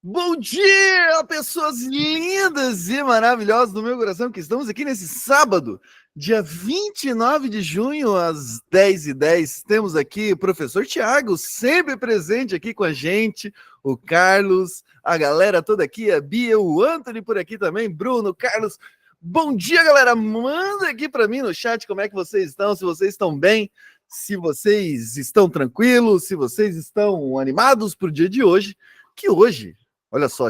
Bom dia, pessoas lindas e maravilhosas do meu coração, que estamos aqui nesse sábado, dia 29 de junho, às 10h10. Temos aqui o professor Tiago, sempre presente aqui com a gente, o Carlos, a galera toda aqui, a Bia, o Anthony por aqui também, Bruno, Carlos. Bom dia, galera. Manda aqui para mim no chat como é que vocês estão, se vocês estão bem, se vocês estão tranquilos, se vocês estão animados para o dia de hoje, que hoje... olha só,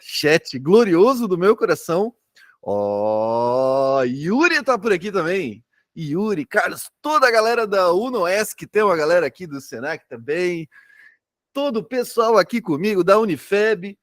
chat glorioso do meu coração. Ó, Yuri tá por aqui também. Yuri, Carlos, toda a galera da UNOESC, tem uma galera aqui do Senac também. Todo o pessoal aqui comigo, da Unifeb.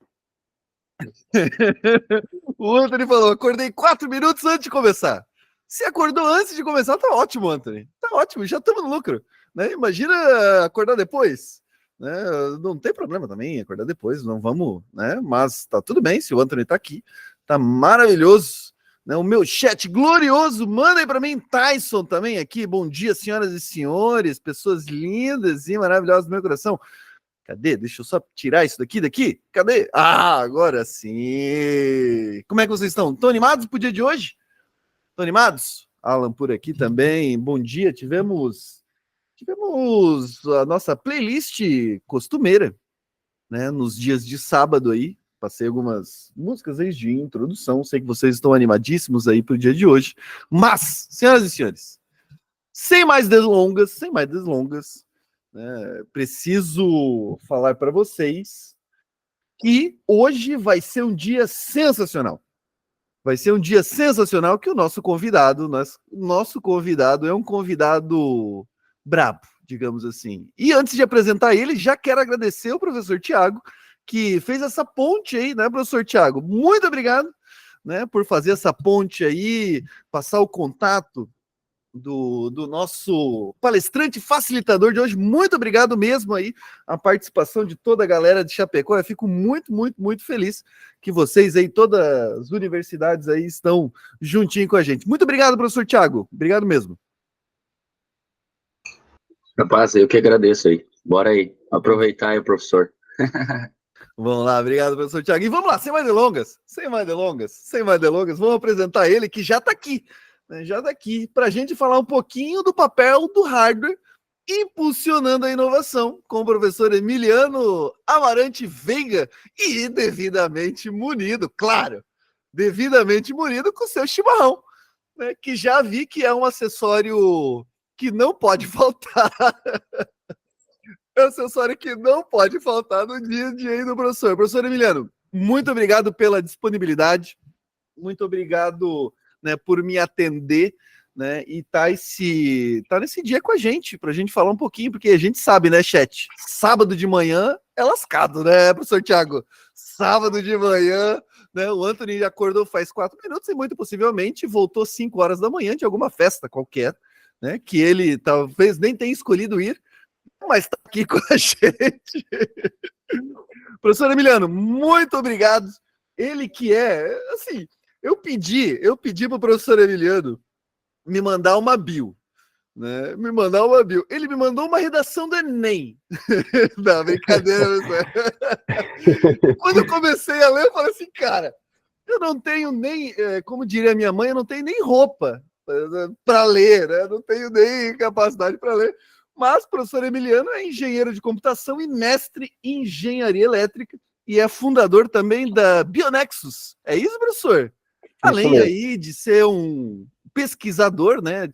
O Anthony falou, acordei 4 minutos antes de começar. Se acordou antes de começar, tá ótimo, Anthony. Tá ótimo, já estamos no lucro. Né? Imagina acordar depois. Né? Não tem problema também acordar depois, não vamos, né? Mas tá tudo bem, se o Anthony tá aqui, tá maravilhoso. Né? O meu chat glorioso, manda aí para mim, Tyson também aqui. Bom dia, senhoras e senhores, pessoas lindas e maravilhosas do meu coração. Cadê? Deixa eu só tirar isso daqui. Cadê? Ah, agora sim. Como é que vocês estão? Estão animados pro dia de hoje? Estão animados? Alan por aqui também. Bom dia. Tivemos a nossa playlist costumeira, né? Nos dias de sábado aí. Passei algumas músicas aí de introdução. Sei que vocês estão animadíssimos aí pro dia de hoje. Mas, senhoras e senhores, sem mais delongas, né, preciso falar para vocês que hoje vai ser um dia sensacional. Vai ser um dia sensacional que o nosso convidado é um convidado brabo, digamos assim. E antes de apresentar ele, já quero agradecer ao professor Tiago, que fez essa ponte aí, né, professor Tiago? Muito obrigado, né, por fazer essa ponte aí, passar o contato do nosso palestrante facilitador de hoje. Muito obrigado mesmo aí a participação de toda a galera de Chapecó. Eu fico muito feliz que vocês aí, todas as universidades aí estão juntinho com a gente. Muito obrigado, professor Tiago. Obrigado mesmo. Rapaz, eu que agradeço aí. Bora aí, aproveitar aí, professor. Vamos lá, obrigado, professor Tiago. E vamos lá, sem mais delongas, vamos apresentar ele que já está aqui, né? Já está aqui, para a gente falar um pouquinho do papel do hardware impulsionando a inovação, com o professor Emiliano Amarante Veiga e devidamente munido, claro, devidamente munido com seu chimarrão, né? Que já vi que é um acessório que não pode faltar. É um acessório que não pode faltar no dia a dia aí do professor. Professor Emiliano, muito obrigado pela disponibilidade, muito obrigado, né, por me atender, né, e tá nesse dia com a gente, pra gente falar um pouquinho, porque a gente sabe, né, chat, sábado de manhã é lascado, né, professor Tiago? Sábado de manhã, né, o Anthony acordou faz 4 minutos e muito possivelmente voltou 5 horas da manhã de alguma festa qualquer, né, que ele talvez nem tenha escolhido ir, mas está aqui com a gente. Professor Emiliano, muito obrigado. Ele que é, assim, eu pedi para o professor Emiliano me mandar uma bio, né? Me mandar uma bio. Ele me mandou uma redação do Enem. Não, brincadeira. Quando eu comecei a ler, eu falei assim, cara, eu não tenho nem, como diria minha mãe, eu não tenho nem roupa para ler, né? Não tenho nem capacidade para ler. Mas o professor Emiliano é engenheiro de computação e mestre em engenharia elétrica e é fundador também da Bionexus. É isso, professor? Além aí de ser um pesquisador, né?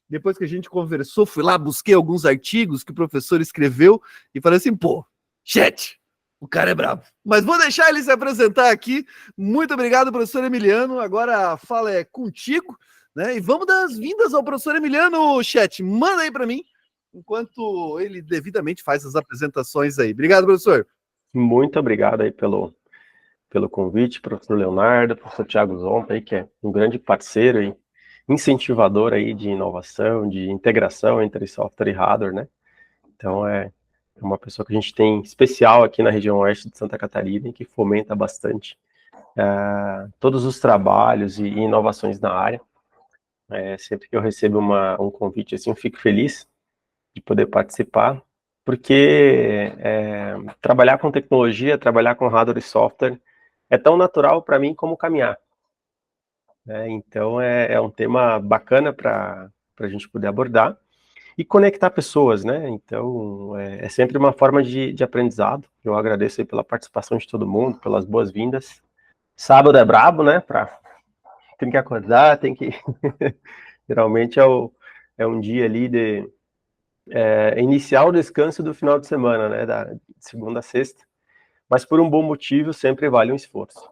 Depois que a gente conversou, fui lá, busquei alguns artigos que o professor escreveu e falei assim, pô, chat, o cara é brabo. Mas vou deixar ele se apresentar aqui. Muito obrigado, professor Emiliano. Agora a fala é contigo, né? E vamos dar as vindas ao professor Emiliano, chat. Manda aí para mim, enquanto ele devidamente faz as apresentações aí. Obrigado, professor. Muito obrigado aí pelo convite, professor Leonardo, professor Tiago Zompa, aí, que é um grande parceiro e incentivador aí de inovação, de integração entre software e hardware, né? Então, é uma pessoa que a gente tem especial aqui na região oeste de Santa Catarina e que fomenta bastante todos os trabalhos e inovações na área. Sempre que eu recebo um convite assim, eu fico feliz de poder participar. porque trabalhar com tecnologia, trabalhar com hardware e software é tão natural para mim como caminhar. Né? Então, é um tema bacana para a gente poder abordar e conectar pessoas, né? Então, é sempre uma forma de aprendizado. Eu agradeço aí pela participação de todo mundo, pelas boas-vindas. Sábado é brabo, né? Tem que acordar, tem que... Geralmente é um dia ali de iniciar o descanso do final de semana, né? Da segunda a sexta. Mas por um bom motivo, sempre vale um esforço.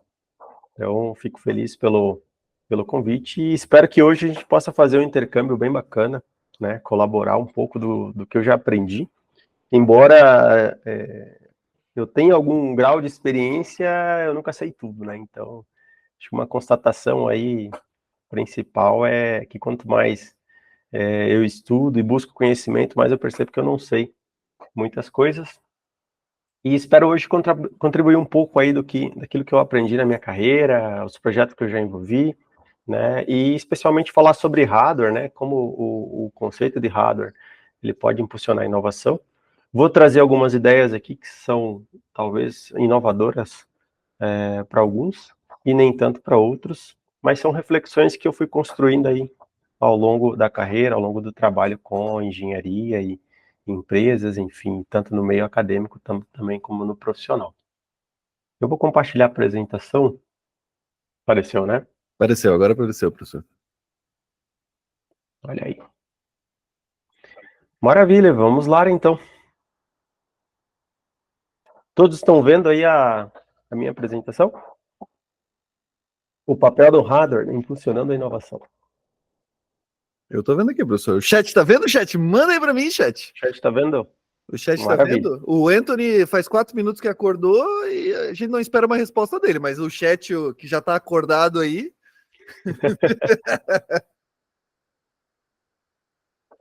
Então, fico feliz pelo convite e espero que hoje a gente possa fazer um intercâmbio bem bacana, né? Colaborar um pouco do que eu já aprendi. Embora eu tenha algum grau de experiência, eu nunca sei tudo, né? Então, acho que uma constatação aí principal é que quanto mais eu estudo e busco conhecimento, mais eu percebo que eu não sei muitas coisas. E espero hoje contribuir um pouco aí daquilo que eu aprendi na minha carreira, os projetos que eu já envolvi, né? E especialmente falar sobre hardware, né? Como o conceito de hardware ele pode impulsionar a inovação. Vou trazer algumas ideias aqui que são talvez inovadoras para alguns e nem tanto para outros, mas são reflexões que eu fui construindo aí ao longo da carreira, ao longo do trabalho com engenharia e empresas, enfim, tanto no meio acadêmico também como no profissional. Eu vou compartilhar a apresentação. Apareceu, né? Agora apareceu, professor. Olha aí. Maravilha, vamos lá então. Todos estão vendo aí a minha apresentação? O papel do hardware impulsionando a inovação. Eu tô vendo aqui, professor. O chat tá vendo, chat? Manda aí pra mim, chat. O chat tá vendo? O chat Maravilha. tá vendo? O Anthony faz 4 minutos que acordou e a gente não espera uma resposta dele, mas o chat que já tá acordado aí...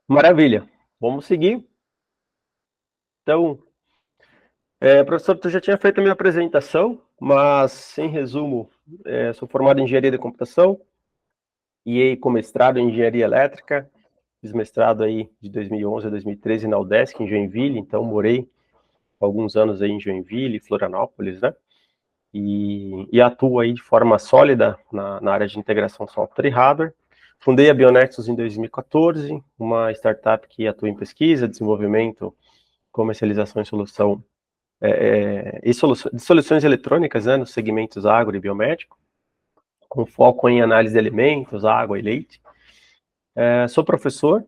Maravilha. Vamos seguir. Então, professor, tu já tinha feito a minha apresentação, mas, em resumo, sou formado em Engenharia de Computação e com mestrado em Engenharia Elétrica. Fiz mestrado aí de 2011 a 2013 na UDESC, em Joinville, então morei alguns anos aí em Joinville, Florianópolis, né? E atuo aí de forma sólida na área de integração software e hardware. Fundei a Bionexus em 2014, uma startup que atua em pesquisa, desenvolvimento, comercialização de soluções eletrônicas, né, nos segmentos agro e biomédico, com foco em análise de alimentos, água e leite. Sou professor,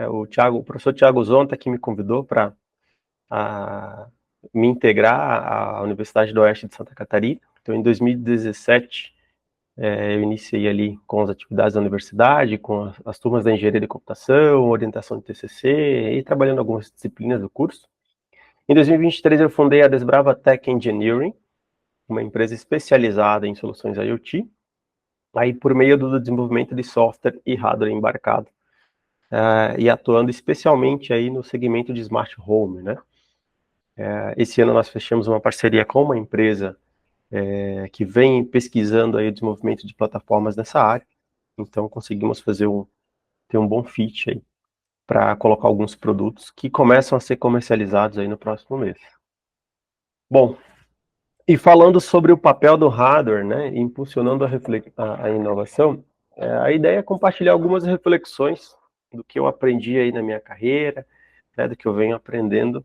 o professor Thiago Zonta que me convidou para me integrar à Universidade do Oeste de Santa Catarina. Então, em 2017, eu iniciei ali com as atividades da universidade, com as turmas da engenharia de computação, orientação de TCC e trabalhando algumas disciplinas do curso. Em 2023, eu fundei a Desbrava Tech Engineering, uma empresa especializada em soluções IoT, aí por meio do desenvolvimento de software e hardware embarcado, e atuando especialmente aí no segmento de smart home, né? Esse ano nós fechamos uma parceria com uma empresa que vem pesquisando aí o desenvolvimento de plataformas nessa área, então conseguimos ter um bom fit aí para colocar alguns produtos que começam a ser comercializados aí no próximo mês. Bom, e falando sobre o papel do hardware, né, impulsionando a inovação, a ideia é compartilhar algumas reflexões do que eu aprendi aí na minha carreira, né, do que eu venho aprendendo,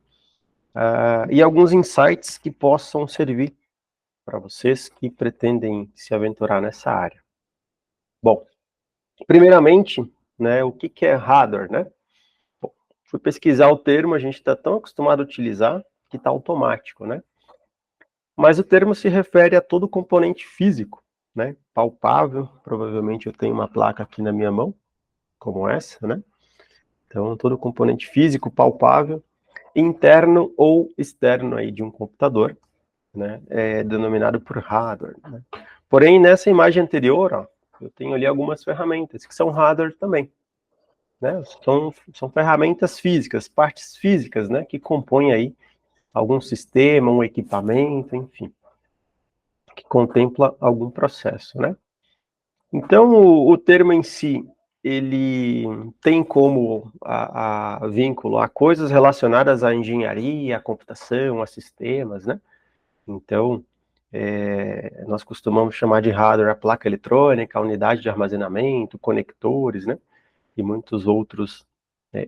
e alguns insights que possam servir para vocês que pretendem se aventurar nessa área. Bom, primeiramente, né, o que é hardware, né? Bom, fui pesquisar o termo, a gente está tão acostumado a utilizar que está automático, né? Mas o termo se refere a todo componente físico, né? Palpável, provavelmente eu tenho uma placa aqui na minha mão, como essa, né? Então, todo componente físico palpável, interno ou externo aí de um computador, né? É denominado por hardware, né? Porém, nessa imagem anterior, ó, eu tenho ali algumas ferramentas que são hardware também, né? São ferramentas físicas, partes físicas, né? Que compõem aí algum sistema, um equipamento, enfim, que contempla algum processo, né? Então, o termo em si, ele tem como a vínculo a coisas relacionadas à engenharia, à computação, a sistemas, né? Então, nós costumamos chamar de hardware a placa eletrônica, a unidade de armazenamento, conectores, né? E muitos outros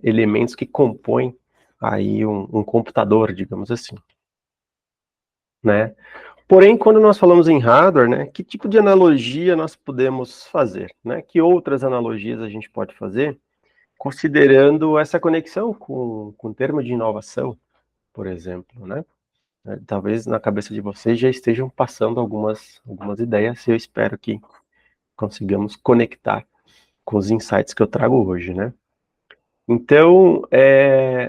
elementos que compõem aí um computador, digamos assim, né? Porém, quando nós falamos em hardware, né, que tipo de analogia nós podemos fazer, né? Que outras analogias a gente pode fazer, considerando essa conexão com o termo de inovação, por exemplo, né? Talvez na cabeça de vocês já estejam passando algumas ideias, e eu espero que consigamos conectar com os insights que eu trago hoje, né? Então,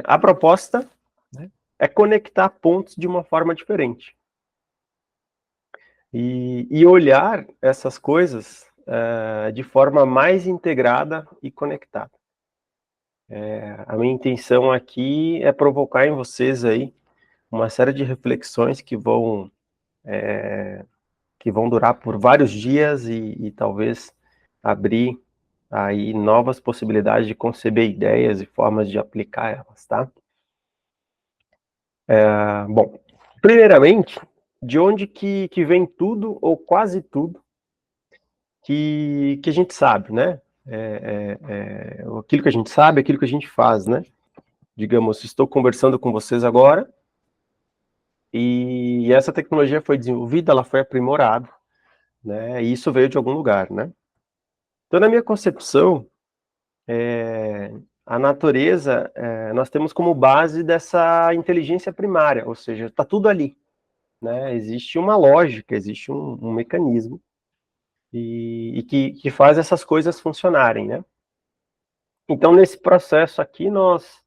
a proposta, né, é conectar pontos de uma forma diferente. E olhar essas coisas de forma mais integrada e conectada. A minha intenção aqui é provocar em vocês aí uma série de reflexões que vão durar por vários dias e talvez abrir aí novas possibilidades de conceber ideias e formas de aplicar elas, tá? Bom, primeiramente, de onde que vem tudo, ou quase tudo, que a gente sabe, né? Aquilo que a gente sabe, aquilo que a gente faz, né? Digamos, estou conversando com vocês agora, e essa tecnologia foi desenvolvida, ela foi aprimorada, né? E isso veio de algum lugar, né? Então, na minha concepção, a natureza, nós temos como base dessa inteligência primária, ou seja, está tudo ali, né? Existe uma lógica, existe um mecanismo, e que faz essas coisas funcionarem, né? Então, nesse processo aqui, nós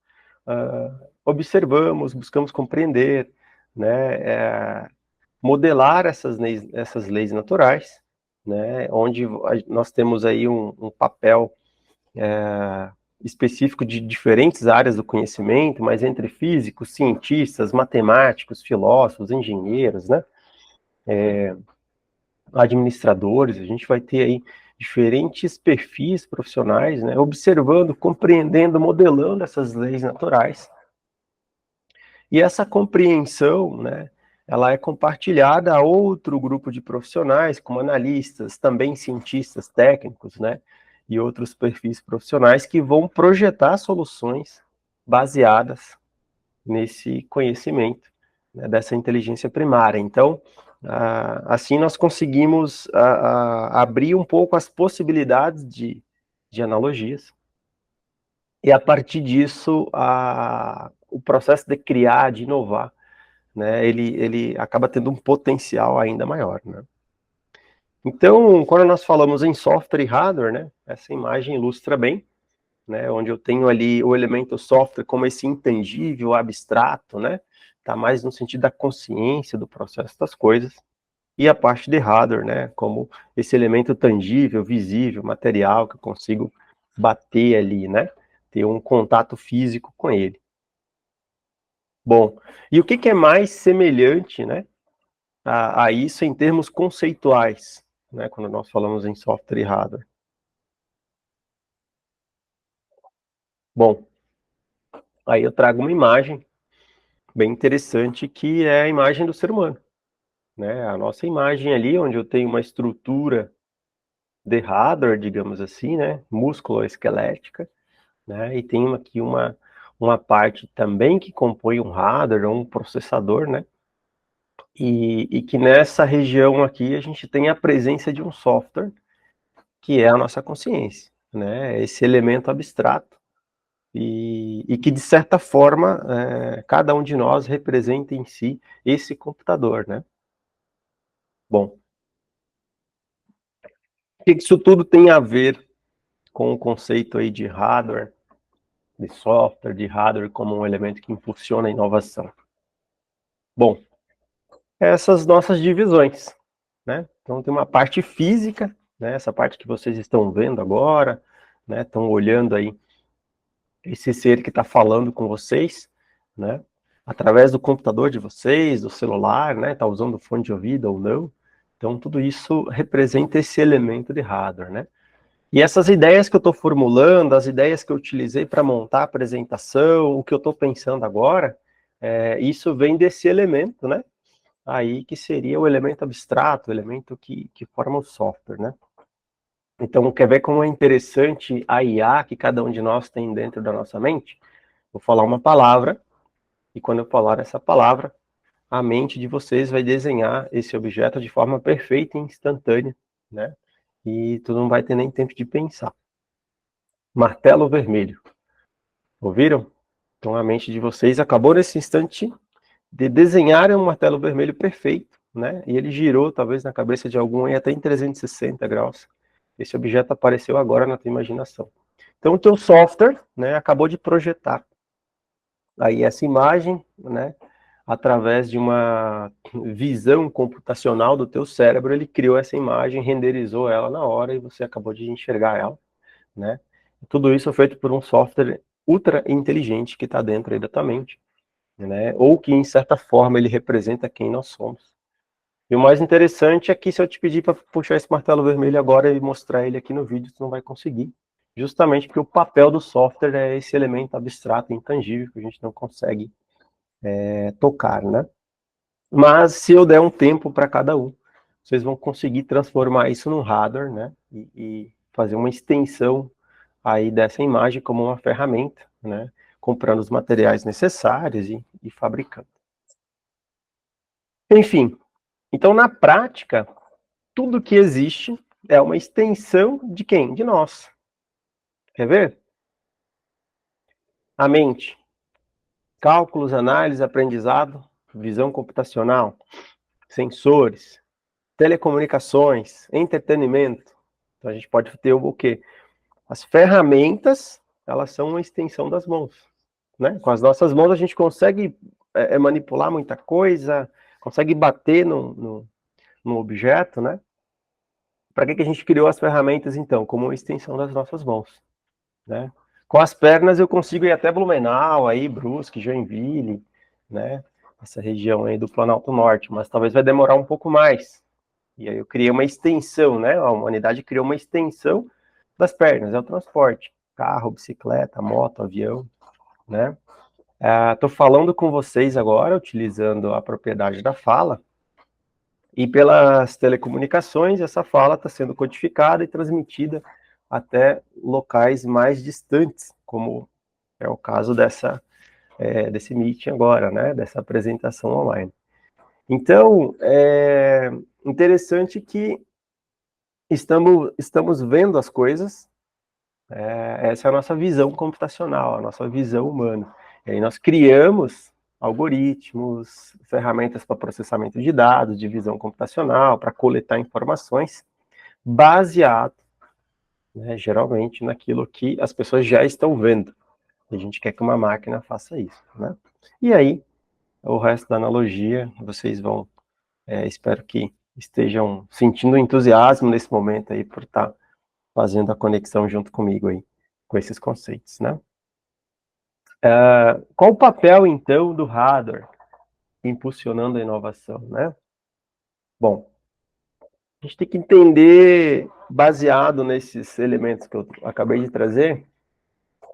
observamos, buscamos compreender, né, modelar essas leis naturais, né, onde nós temos aí um papel específico de diferentes áreas do conhecimento, mas entre físicos, cientistas, matemáticos, filósofos, engenheiros, né, administradores, a gente vai ter aí diferentes perfis profissionais, né, observando, compreendendo, modelando essas leis naturais. E essa compreensão, né, ela é compartilhada a outro grupo de profissionais, como analistas, também cientistas técnicos, né, e outros perfis profissionais que vão projetar soluções baseadas nesse conhecimento, né, dessa inteligência primária. Então, assim nós conseguimos abrir um pouco as possibilidades de analogias, e a partir disso, o processo de criar, de inovar, né, ele acaba tendo um potencial ainda maior, né? Então, quando nós falamos em software e hardware, né, essa imagem ilustra bem, né, onde eu tenho ali o elemento software como esse intangível, abstrato, né, tá mais no sentido da consciência do processo das coisas, e a parte de hardware, né, como esse elemento tangível, visível, material, que eu consigo bater ali, né, ter um contato físico com ele. Bom, e o que é mais semelhante, né, a isso em termos conceituais, né, quando nós falamos em software e hardware? Bom, aí eu trago uma imagem bem interessante, que é a imagem do ser humano, né, a nossa imagem ali, onde eu tenho uma estrutura de hardware, digamos assim, né, músculo-esquelética, né, e tem aqui uma parte também que compõe um hardware, um processador, né, e que nessa região aqui a gente tem a presença de um software, que é a nossa consciência, né, esse elemento abstrato, e que de certa forma, cada um de nós representa em si esse computador, né. Bom, o que isso tudo tem a ver com o conceito aí de hardware, de software, de hardware como um elemento que impulsiona a inovação? Bom, essas nossas divisões, né? Então tem uma parte física, né? Essa parte que vocês estão vendo agora, né? Estão olhando aí esse ser que está falando com vocês, né? Através do computador de vocês, do celular, né? Está usando fone de ouvido ou não. Então tudo isso representa esse elemento de hardware, né? E essas ideias que eu estou formulando, as ideias que eu utilizei para montar a apresentação, o que eu estou pensando agora, isso vem desse elemento, né? Aí que seria o elemento abstrato, o elemento que forma o software, né? Então, quer ver como é interessante a IA que cada um de nós tem dentro da nossa mente? Vou falar uma palavra, e quando eu falar essa palavra, a mente de vocês vai desenhar esse objeto de forma perfeita e instantânea, né? E tu não vai ter nem tempo de pensar. Martelo vermelho. Ouviram? Então a mente de vocês acabou nesse instante de desenhar um martelo vermelho perfeito, né? E ele girou talvez na cabeça de algum aí até em 360 graus. Esse objeto apareceu agora na tua imaginação. Então o teu software, né, acabou de projetar aí essa imagem, né, através de uma visão computacional do teu cérebro, ele criou essa imagem, renderizou ela na hora e você acabou de enxergar ela, né? Tudo isso é feito por um software ultra inteligente que está dentro aí da tua mente, né? Ou que, em certa forma, ele representa quem nós somos. E o mais interessante é que se eu te pedir para puxar esse martelo vermelho agora e mostrar ele aqui no vídeo, tu não vai conseguir. Justamente porque o papel do software é esse elemento abstrato, intangível, que a gente não consegue tocar, né? Mas se eu der um tempo para cada um, vocês vão conseguir transformar isso num hardware, né? E fazer uma extensão aí dessa imagem como uma ferramenta, né? Comprando os materiais necessários e fabricando. Enfim, então na prática, tudo que existe é uma extensão de quem? De nós. Quer ver? A mente. Cálculos, análise, aprendizado, visão computacional, sensores, telecomunicações, entretenimento. Então a gente pode ter o quê? As ferramentas, elas são uma extensão das mãos, né? Com as nossas mãos a gente consegue manipular muita coisa, consegue bater no objeto, né? Para que a gente criou as ferramentas, então? Como uma extensão das nossas mãos, né? Com as pernas eu consigo ir até Blumenau, aí, Brusque, Joinville, né? Essa região aí do Planalto Norte, mas talvez vai demorar um pouco mais. E aí eu criei uma extensão, né? A humanidade criou uma extensão das pernas, é o transporte. Carro, bicicleta, moto, avião, né? Estou falando com vocês agora, utilizando a propriedade da fala, e pelas telecomunicações, essa fala está sendo codificada e transmitida até locais mais distantes, como é o caso desse meeting agora, né? Dessa apresentação online. Então, é interessante que estamos vendo as coisas, essa é a nossa visão computacional, a nossa visão humana. E aí nós criamos algoritmos, ferramentas para processamento de dados, de visão computacional, para coletar informações, baseado, né, geralmente, naquilo que as pessoas já estão vendo. A gente quer que uma máquina faça isso, né? E aí, o resto da analogia, vocês vão, espero que estejam sentindo entusiasmo nesse momento aí, por estar fazendo a conexão junto comigo aí, com esses conceitos, né? Qual o papel, então, do hardware impulsionando a inovação, né? Bom, a gente tem que entender, baseado nesses elementos que eu acabei de trazer,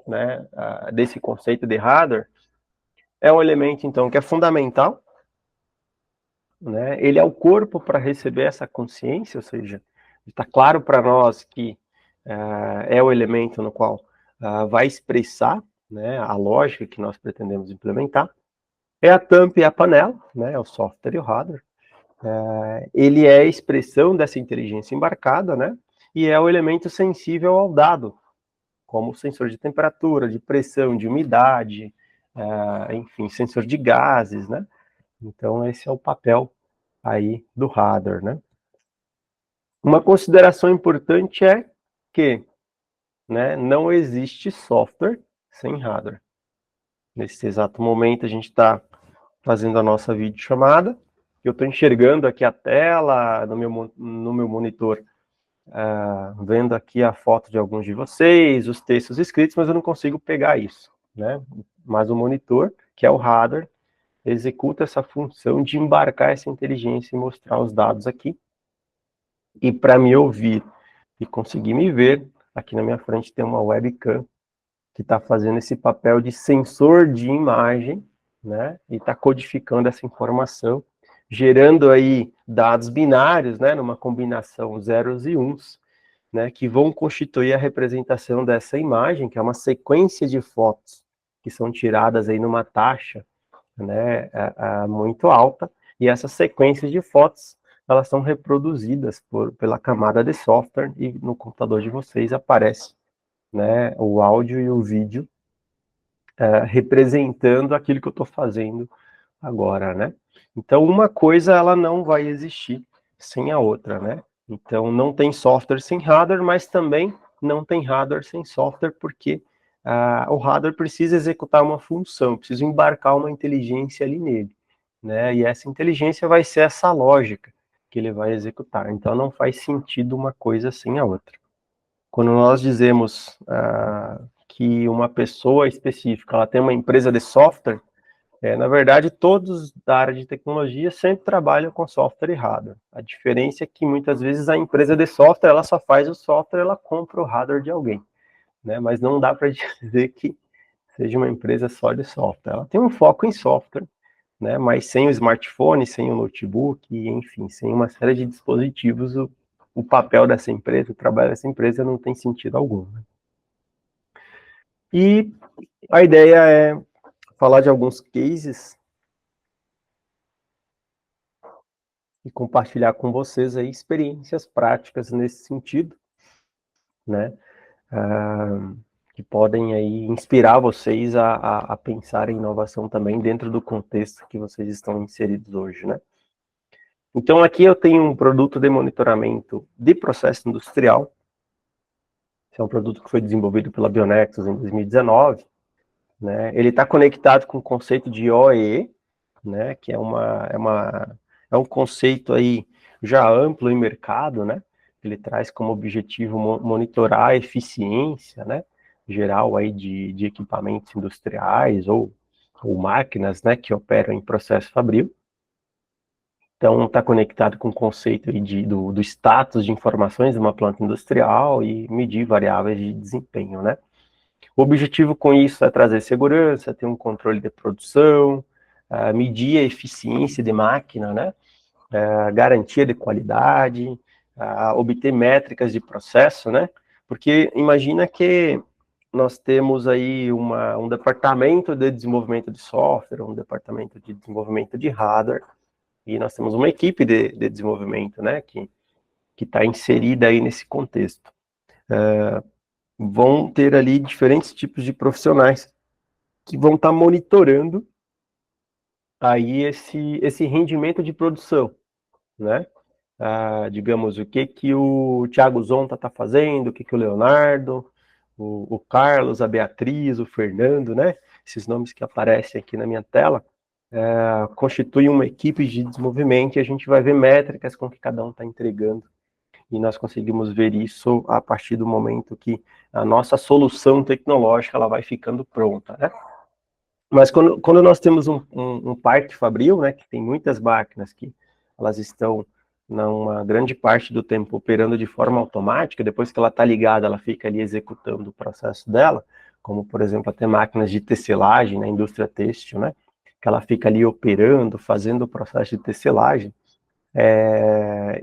né, desse conceito de hardware, é um elemento, então, que é fundamental, né? Ele é o corpo para receber essa consciência, ou seja, está claro para nós que é o elemento no qual vai expressar, né, a lógica que nós pretendemos implementar. É a tampa e a panela, né, é o software e o hardware. Ele é a expressão dessa inteligência embarcada, né, e é o elemento sensível ao dado, como o sensor de temperatura, de pressão, de umidade, enfim, sensor de gases, né. Então, esse é o papel aí do hardware, né. Uma consideração importante é que, né, não existe software sem hardware. Nesse exato momento, a gente está fazendo a nossa videochamada. Eu estou enxergando aqui a tela no meu monitor, vendo aqui a foto de alguns de vocês, os textos escritos, mas eu não consigo pegar isso, né? Mas o monitor, que é o hardware, executa essa função de embarcar essa inteligência e mostrar os dados aqui. E para me ouvir e conseguir me ver, aqui na minha frente tem uma webcam que está fazendo esse papel de sensor de imagem, né, e está codificando essa informação, gerando aí dados binários, né, numa combinação zeros e uns, né, que vão constituir a representação dessa imagem, que é uma sequência de fotos que são tiradas aí numa taxa, né, muito alta, e essas sequências de fotos, elas são reproduzidas pela camada de software, e no computador de vocês aparece, né, o áudio e o vídeo representando aquilo que eu estou fazendo agora, né? Então, uma coisa, ela não vai existir sem a outra, né? Então, não tem software sem hardware, mas também não tem hardware sem software, porque o hardware precisa executar uma função, precisa embarcar uma inteligência ali nele, né? E essa inteligência vai ser essa lógica que ele vai executar. Então, não faz sentido uma coisa sem a outra. Quando nós dizemos que uma pessoa específica, ela tem uma empresa de software, na verdade, todos da área de tecnologia sempre trabalham com software e hardware. A diferença é que, muitas vezes, a empresa de software, ela só faz o software, ela compra o hardware de alguém, né? Mas não dá para dizer que seja uma empresa só de software. Ela tem um foco em software, né? Mas sem o smartphone, sem o notebook, enfim, sem uma série de dispositivos, o papel dessa empresa, o trabalho dessa empresa não tem sentido algum, né? E a ideia é falar de alguns cases e compartilhar com vocês aí experiências práticas nesse sentido, né? Que podem aí inspirar vocês a pensar em inovação também dentro do contexto que vocês estão inseridos hoje, né? Então, aqui eu tenho um produto de monitoramento de processo industrial. Esse é um produto que foi desenvolvido pela Bionexus em 2019, né? Ele está conectado com o conceito de OEE, né? Que é um conceito aí já amplo em mercado, né? Ele traz como objetivo monitorar a eficiência, né, geral aí de equipamentos industriais ou máquinas, né, que operam em processo fabril. Então, está conectado com o conceito aí do status de informações de uma planta industrial e medir variáveis de desempenho, né? O objetivo com isso é trazer segurança, ter um controle de produção, medir a eficiência de máquina, né? Garantia de qualidade, obter métricas de processo, né? Porque imagina que nós temos aí um departamento de desenvolvimento de software, um departamento de desenvolvimento de hardware, e nós temos uma equipe de desenvolvimento, né? Que está inserida aí nesse contexto. Vão ter ali diferentes tipos de profissionais que vão estar monitorando aí esse rendimento de produção, né? Digamos, o que o Thiago Zonta está fazendo, o que o Leonardo, o Carlos, a Beatriz, o Fernando, né? Esses nomes que aparecem aqui na minha tela, constituem uma equipe de desenvolvimento e a gente vai ver métricas com que cada um está entregando. E nós conseguimos ver isso a partir do momento que a nossa solução tecnológica ela vai ficando pronta, né? Mas quando nós temos um parque fabril, né, que tem muitas máquinas que elas estão, numa grande parte do tempo, operando de forma automática, depois que ela está ligada, ela fica ali executando o processo dela, como, por exemplo, até máquinas de tecelagem na indústria têxtil, né, que ela fica ali operando, fazendo o processo de tecelagem,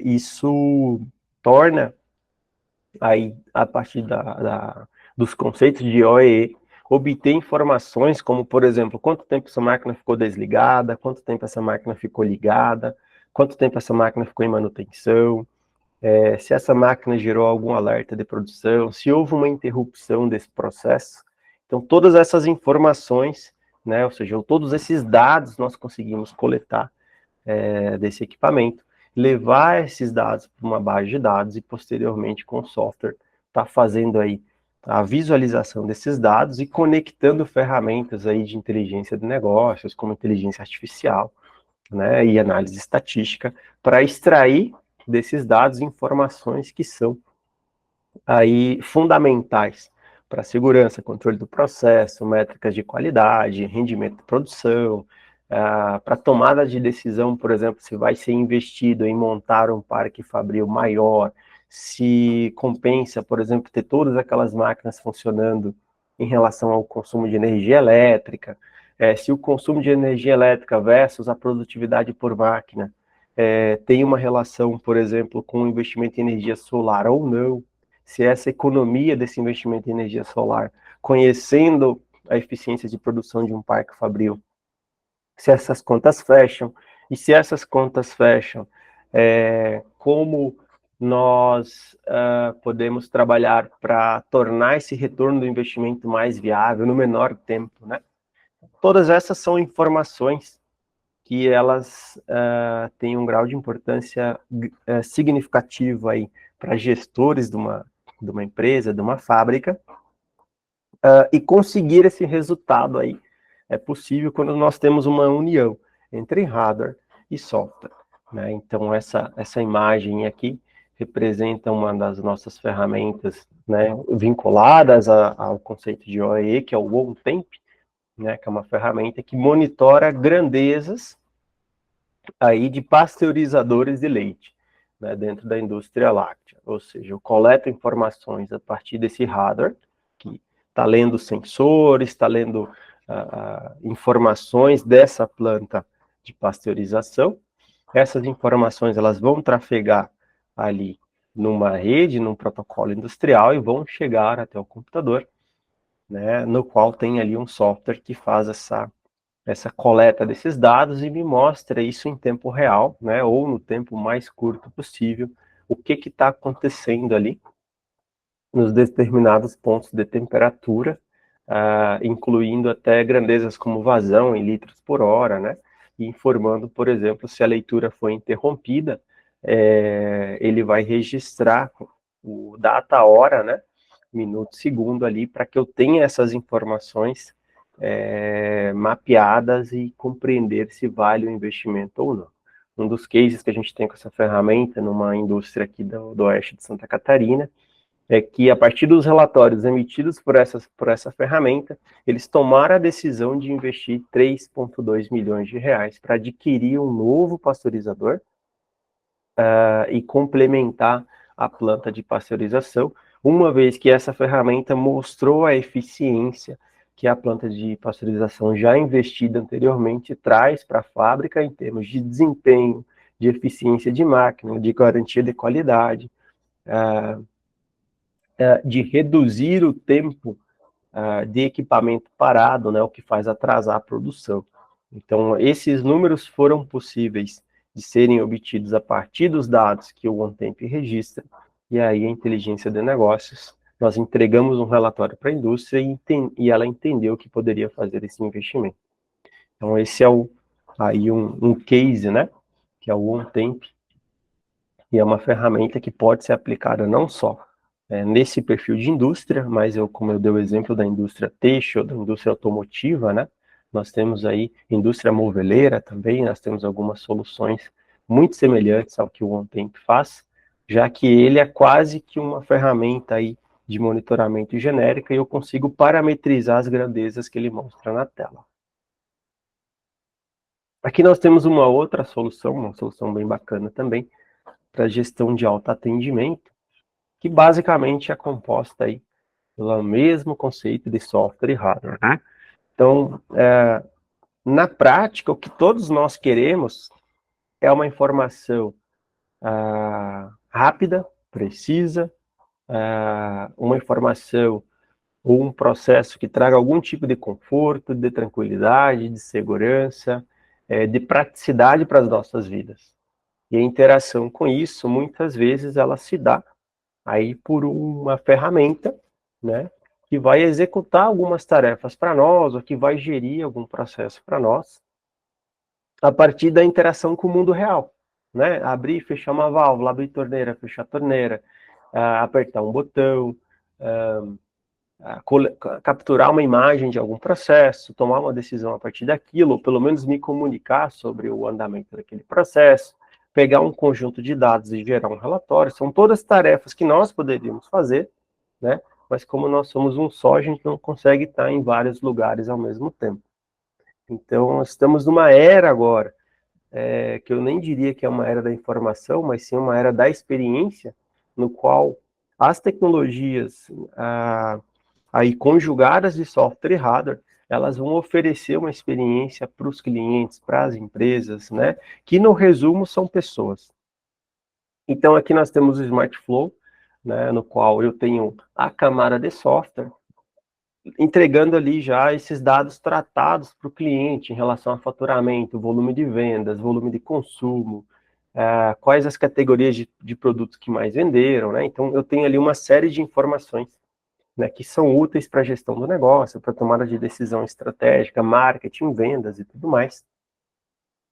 isso torna, aí, a partir dos conceitos de OEE, obter informações como, por exemplo, quanto tempo essa máquina ficou desligada, quanto tempo essa máquina ficou ligada, quanto tempo essa máquina ficou em manutenção, se essa máquina gerou algum alerta de produção, se houve uma interrupção desse processo. Então, todas essas informações, né, ou seja, todos esses dados nós conseguimos coletar desse equipamento, levar esses dados para uma base de dados e, posteriormente, com o software, tá fazendo aí a visualização desses dados e conectando ferramentas aí de inteligência de negócios, como inteligência artificial, né, e análise estatística, para extrair desses dados informações que são aí fundamentais para segurança, controle do processo, métricas de qualidade, rendimento de produção, para tomada de decisão, por exemplo, se vai ser investido em montar um parque fabril maior, se compensa, por exemplo, ter todas aquelas máquinas funcionando em relação ao consumo de energia elétrica, se o consumo de energia elétrica versus a produtividade por máquina tem uma relação, por exemplo, com o investimento em energia solar ou não, se essa economia desse investimento em energia solar, conhecendo a eficiência de produção de um parque fabril, se essas contas fecham, e se essas contas fecham, como nós podemos trabalhar para tornar esse retorno do investimento mais viável no menor tempo, né? Todas essas são informações que elas têm um grau de importância significativo aí para gestores de uma empresa, de uma fábrica, e conseguir esse resultado aí é possível quando nós temos uma união entre hardware e software, né? Então, essa imagem aqui representa uma das nossas ferramentas, né, vinculadas ao conceito de OEE, que é o OnTemp, né, que é uma ferramenta que monitora grandezas aí de pasteurizadores de leite, né, dentro da indústria láctea. Ou seja, eu coleto informações a partir desse hardware, que está lendo sensores, está lendo informações dessa planta de pasteurização. Essas informações elas vão trafegar ali numa rede, num protocolo industrial e vão chegar até o computador, né, no qual tem ali um software que faz essa coleta desses dados e me mostra isso em tempo real, né, ou no tempo mais curto possível, o que está acontecendo ali nos determinados pontos de temperatura, incluindo até grandezas como vazão em litros por hora, né, e informando, por exemplo, se a leitura foi interrompida, ele vai registrar o data hora, né, minuto, segundo ali, para que eu tenha essas informações mapeadas e compreender se vale o investimento ou não. Um dos cases que a gente tem com essa ferramenta numa indústria aqui do oeste de Santa Catarina é que, a partir dos relatórios emitidos por essa ferramenta, eles tomaram a decisão de investir 3,2 milhões de reais para adquirir um novo pasteurizador e complementar a planta de pasteurização, uma vez que essa ferramenta mostrou a eficiência que a planta de pasteurização já investida anteriormente traz para a fábrica em termos de desempenho, de eficiência de máquina, de garantia de qualidade, de reduzir o tempo de equipamento parado, né, o que faz atrasar a produção. Então, esses números foram possíveis de serem obtidos a partir dos dados que o OnTemp registra, e aí a inteligência de negócios, nós entregamos um relatório para a indústria e ela entendeu que poderia fazer esse investimento. Então, esse é aí um case, né, que é o OnTemp, e é uma ferramenta que pode ser aplicada não só nesse perfil de indústria, mas como eu dei o exemplo da indústria têxtil, da indústria automotiva, né, nós temos aí indústria moveleira também, nós temos algumas soluções muito semelhantes ao que o OnTemp faz, já que ele é quase que uma ferramenta aí de monitoramento genérica e eu consigo parametrizar as grandezas que ele mostra na tela. Aqui nós temos uma outra solução, uma solução bem bacana também, para gestão de autoatendimento, que basicamente é composta aí pelo mesmo conceito de software e hardware, né? Então, na prática, o que todos nós queremos é uma informação rápida, precisa, uma informação ou um processo que traga algum tipo de conforto, de tranquilidade, de segurança, de praticidade para as nossas vidas. E a interação com isso, muitas vezes, ela se dá aí por uma ferramenta, né, que vai executar algumas tarefas para nós, ou que vai gerir algum processo para nós, a partir da interação com o mundo real, né, abrir e fechar uma válvula, abrir torneira, fechar torneira, apertar um botão, capturar uma imagem de algum processo, tomar uma decisão a partir daquilo, ou pelo menos me comunicar sobre o andamento daquele processo, pegar um conjunto de dados e gerar um relatório. São todas tarefas que nós poderíamos fazer, né? Mas como nós somos um só, a gente não consegue estar em vários lugares ao mesmo tempo. Então, estamos numa era agora, que eu nem diria que é uma era da informação, mas sim uma era da experiência, no qual as tecnologias aí conjugadas de software e hardware, elas vão oferecer uma experiência para os clientes, para as empresas, né, que no resumo são pessoas. Então aqui nós temos o Smart Flow, né, no qual eu tenho a camada de software, entregando ali já esses dados tratados para o cliente em relação a faturamento, volume de vendas, volume de consumo, quais as categorias de produtos que mais venderam, né? Então, eu tenho ali uma série de informações, né, que são úteis para a gestão do negócio, para tomada de decisão estratégica, marketing, vendas e tudo mais.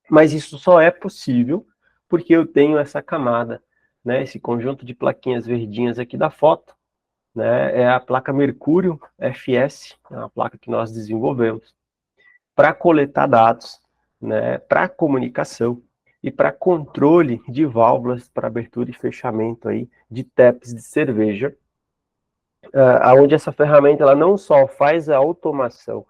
Mas isso só é possível porque eu tenho essa camada, né, esse conjunto de plaquinhas verdinhas aqui da foto, né, é a placa Mercúrio FS, é uma placa que nós desenvolvemos para coletar dados, né, para comunicação e para controle de válvulas para abertura e fechamento aí de taps de cerveja, onde essa ferramenta ela não só faz a automação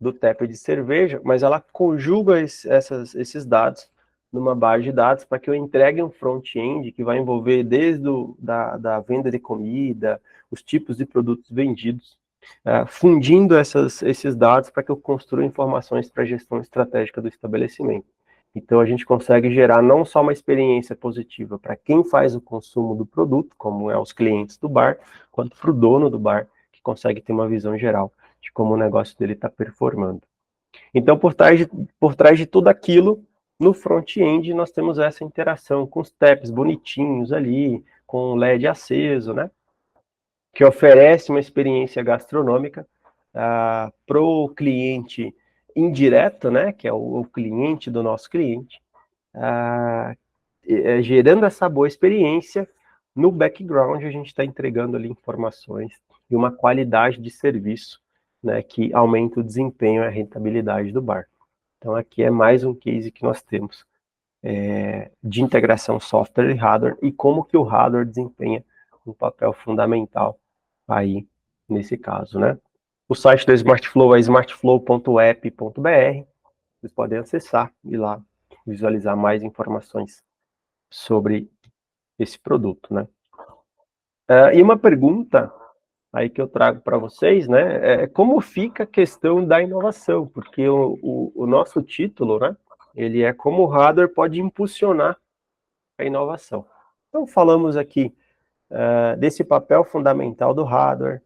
do tap de cerveja, mas ela conjuga esses dados numa base de dados para que eu entregue um front-end que vai envolver desde da venda de comida, os tipos de produtos vendidos, fundindo esses dados para que eu construa informações para a gestão estratégica do estabelecimento. Então, a gente consegue gerar não só uma experiência positiva para quem faz o consumo do produto, como é os clientes do bar, quanto para o dono do bar, que consegue ter uma visão geral de como o negócio dele está performando. Então, por trás de tudo aquilo, no front-end, nós temos essa interação com os taps bonitinhos ali, com o LED aceso, né? Que oferece uma experiência gastronômica para o cliente indireto, né? Que é o cliente do nosso cliente, gerando essa boa experiência. No background, a gente está entregando ali informações e uma qualidade de serviço, né, que aumenta o desempenho e a rentabilidade do bar. Então, aqui é mais um case que nós temos de integração software e hardware e como que o hardware desempenha um papel fundamental aí nesse caso, né? O site do SmartFlow é smartflow.app.br. Vocês podem acessar e lá visualizar mais informações sobre esse produto, né? E uma pergunta aí que eu trago para vocês, né, é como fica a questão da inovação, porque o nosso título, né, ele é como o hardware pode impulsionar a inovação. Então, falamos aqui desse papel fundamental do hardware,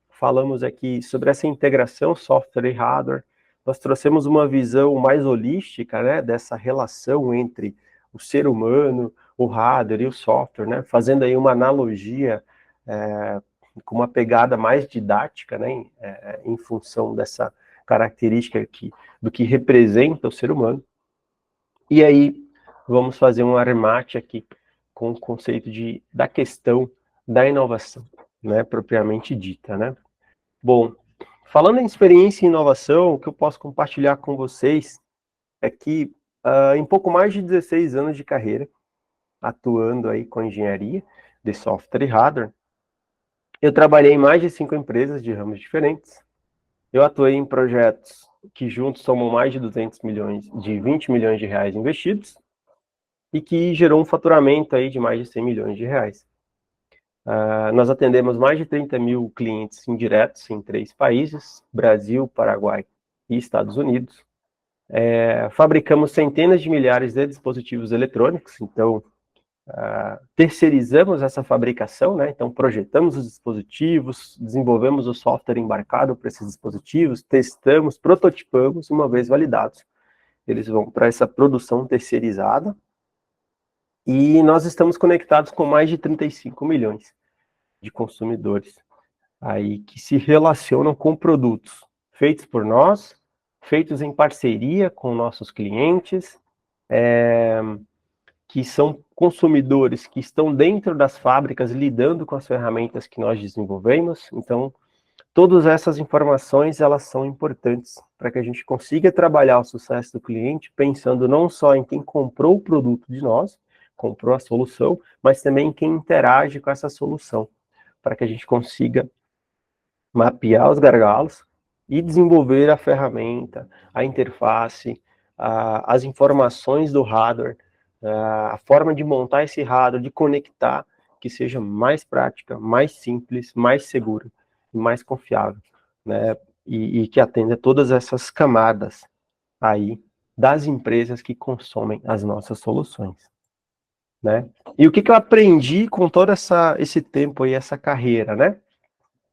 falamos aqui sobre essa integração software e hardware, nós trouxemos uma visão mais holística, né, dessa relação entre o ser humano, o hardware e o software, né, fazendo aí uma analogia com uma pegada mais didática, né, em função dessa característica aqui, do que representa o ser humano. E aí, vamos fazer um arremate aqui com o conceito da questão da inovação, né, propriamente dita, né. Bom, falando em experiência e inovação, o que eu posso compartilhar com vocês é que em pouco mais de 16 anos de carreira, atuando aí com engenharia de software e hardware, eu trabalhei em mais de 5 empresas de ramos diferentes. Eu atuei em projetos que juntos somam mais de 20 milhões de reais investidos e que gerou um faturamento aí de mais de 100 milhões de reais. Nós atendemos mais de 30 mil clientes indiretos em 3 países, Brasil, Paraguai e Estados Unidos. Fabricamos centenas de milhares de dispositivos eletrônicos, então terceirizamos essa fabricação, né? Então projetamos os dispositivos, desenvolvemos o software embarcado para esses dispositivos, testamos, prototipamos, uma vez validados. Eles vão para essa produção terceirizada e nós estamos conectados com mais de 35 milhões de consumidores aí que se relacionam com produtos feitos por nós, feitos em parceria com nossos clientes, que são consumidores que estão dentro das fábricas lidando com as ferramentas que nós desenvolvemos. Então, todas essas informações, elas são importantes para que a gente consiga trabalhar o sucesso do cliente, pensando não só em quem comprou o produto de nós, comprou a solução, mas também em quem interage com essa solução, para que a gente consiga mapear os gargalos e desenvolver a ferramenta, a interface, as informações do hardware, a forma de montar esse hardware, de conectar que seja mais prática, mais simples, mais segura e mais confiável, né? E que atenda todas essas camadas aí das empresas que consomem as nossas soluções, né? E o que eu aprendi com todo esse tempo aí, essa carreira, né?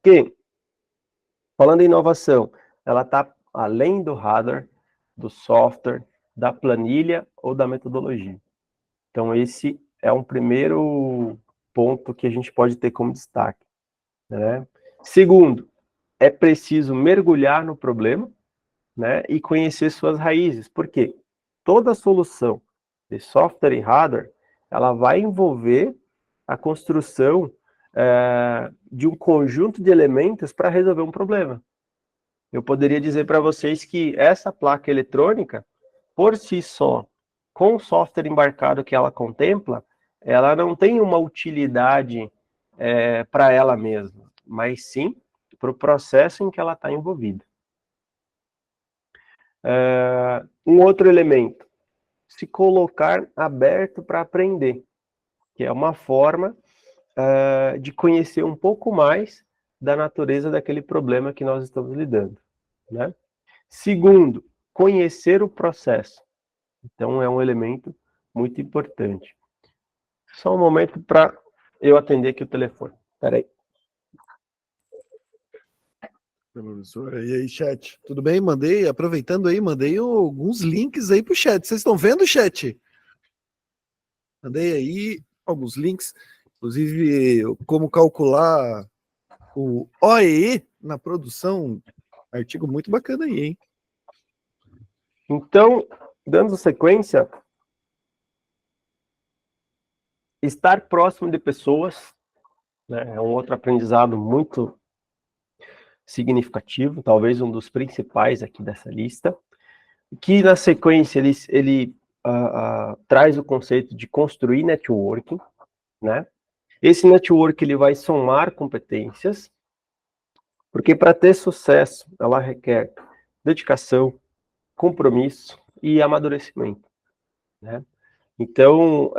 Que, falando em inovação, ela está além do hardware, do software, da planilha ou da metodologia. Então, esse é um primeiro ponto que a gente pode ter como destaque, né? Segundo, é preciso mergulhar no problema, né, e conhecer suas raízes. Por quê? Toda solução de software e hardware, ela vai envolver a construção de um conjunto de elementos para resolver um problema. Eu poderia dizer para vocês que essa placa eletrônica, por si só, com o software embarcado que ela contempla, ela não tem uma utilidade para ela mesma, mas sim para o processo em que ela está envolvida. Um outro elemento, se colocar aberto para aprender, que é uma forma de conhecer um pouco mais da natureza daquele problema que nós estamos lidando, né? Segundo, conhecer o processo. Então, é um elemento muito importante. Só um momento para eu atender aqui o telefone. Espera aí. Professor, e aí, chat? Tudo bem? Aproveitando aí, mandei alguns links aí pro chat. Vocês estão vendo o chat? Mandei aí alguns links, inclusive como calcular o OEE na produção. Artigo muito bacana aí, hein? Então, dando sequência, estar próximo de pessoas, né, é um outro aprendizado muito significativo, talvez um dos principais aqui dessa lista, que na sequência ele traz o conceito de construir networking, né? Esse network ele vai somar competências, porque para ter sucesso ela requer dedicação, compromisso e amadurecimento, né? Então,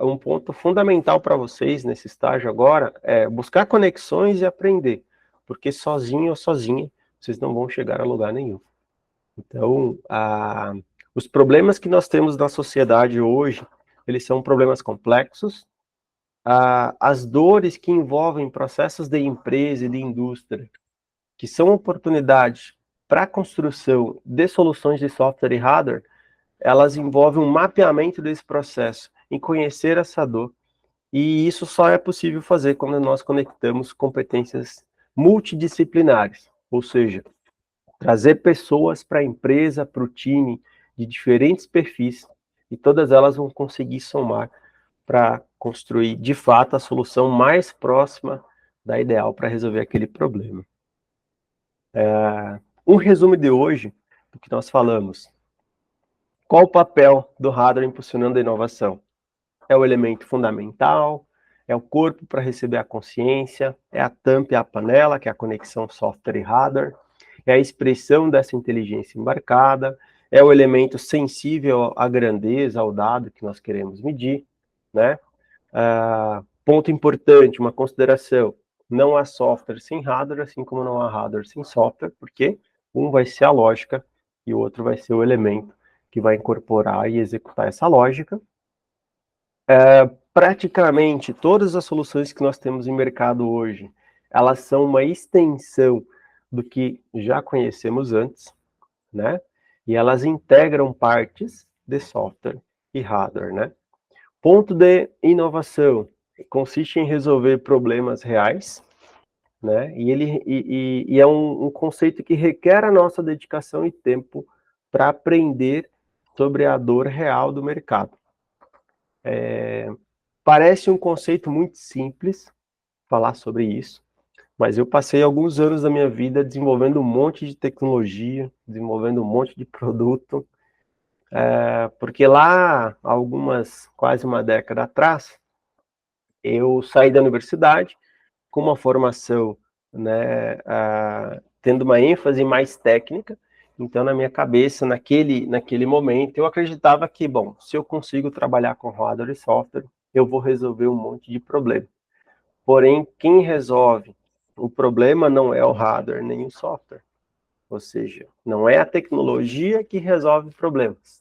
um ponto fundamental para vocês nesse estágio agora é buscar conexões e aprender, porque sozinho ou sozinha vocês não vão chegar a lugar nenhum. Então, os problemas que nós temos na sociedade hoje, eles são problemas complexos. As dores que envolvem processos de empresa e de indústria, que são oportunidades para a construção de soluções de software e hardware, elas envolvem um mapeamento desse processo, em conhecer essa dor. E isso só é possível fazer quando nós conectamos competências multidisciplinares, ou seja, trazer pessoas para a empresa, para o time, de diferentes perfis, e todas elas vão conseguir somar para construir, de fato, a solução mais próxima da ideal para resolver aquele problema. Um resumo de hoje, do que nós falamos. Qual o papel do hardware impulsionando a inovação? É o elemento fundamental, é o corpo para receber a consciência, é a tampa e a panela, que é a conexão software e hardware, é a expressão dessa inteligência embarcada, é o elemento sensível à grandeza, ao dado que nós queremos medir, né? Ponto importante, uma consideração, não há software sem hardware, assim como não há hardware sem software, porque um vai ser a lógica e o outro vai ser o elemento que vai incorporar e executar essa lógica. Praticamente todas as soluções que nós temos em mercado hoje, elas são uma extensão do que já conhecemos antes, né? E elas integram partes de software e hardware, né? Ponto de inovação consiste em resolver problemas reais, né? E é um conceito que requer a nossa dedicação e tempo para aprender sobre a dor real do mercado. Parece um conceito muito simples falar sobre isso, mas eu passei alguns anos da minha vida desenvolvendo um monte de tecnologia, desenvolvendo um monte de produto, porque lá, quase uma década atrás, eu saí da universidade com uma formação, né, tendo uma ênfase mais técnica. Então, na minha cabeça, naquele momento, eu acreditava que, bom, se eu consigo trabalhar com hardware e software, eu vou resolver um monte de problema. Porém, quem resolve o problema não é o hardware nem o software. Ou seja, não é a tecnologia que resolve problemas.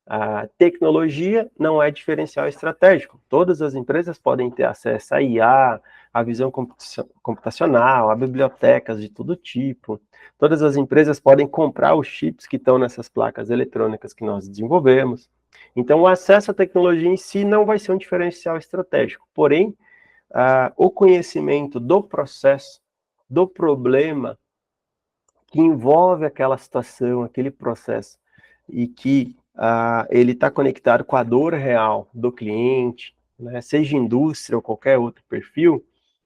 A tecnologia não é diferencial estratégico. Todas as empresas podem ter acesso a IA, a visão computacional, a bibliotecas de todo tipo. Todas as empresas podem comprar os chips que estão nessas placas eletrônicas que nós desenvolvemos. Então, o acesso à tecnologia em si não vai ser um diferencial estratégico. Porém, o conhecimento do processo, do problema que envolve aquela situação, aquele processo, e que ele está conectado com a dor real do cliente, né, seja indústria ou qualquer outro perfil,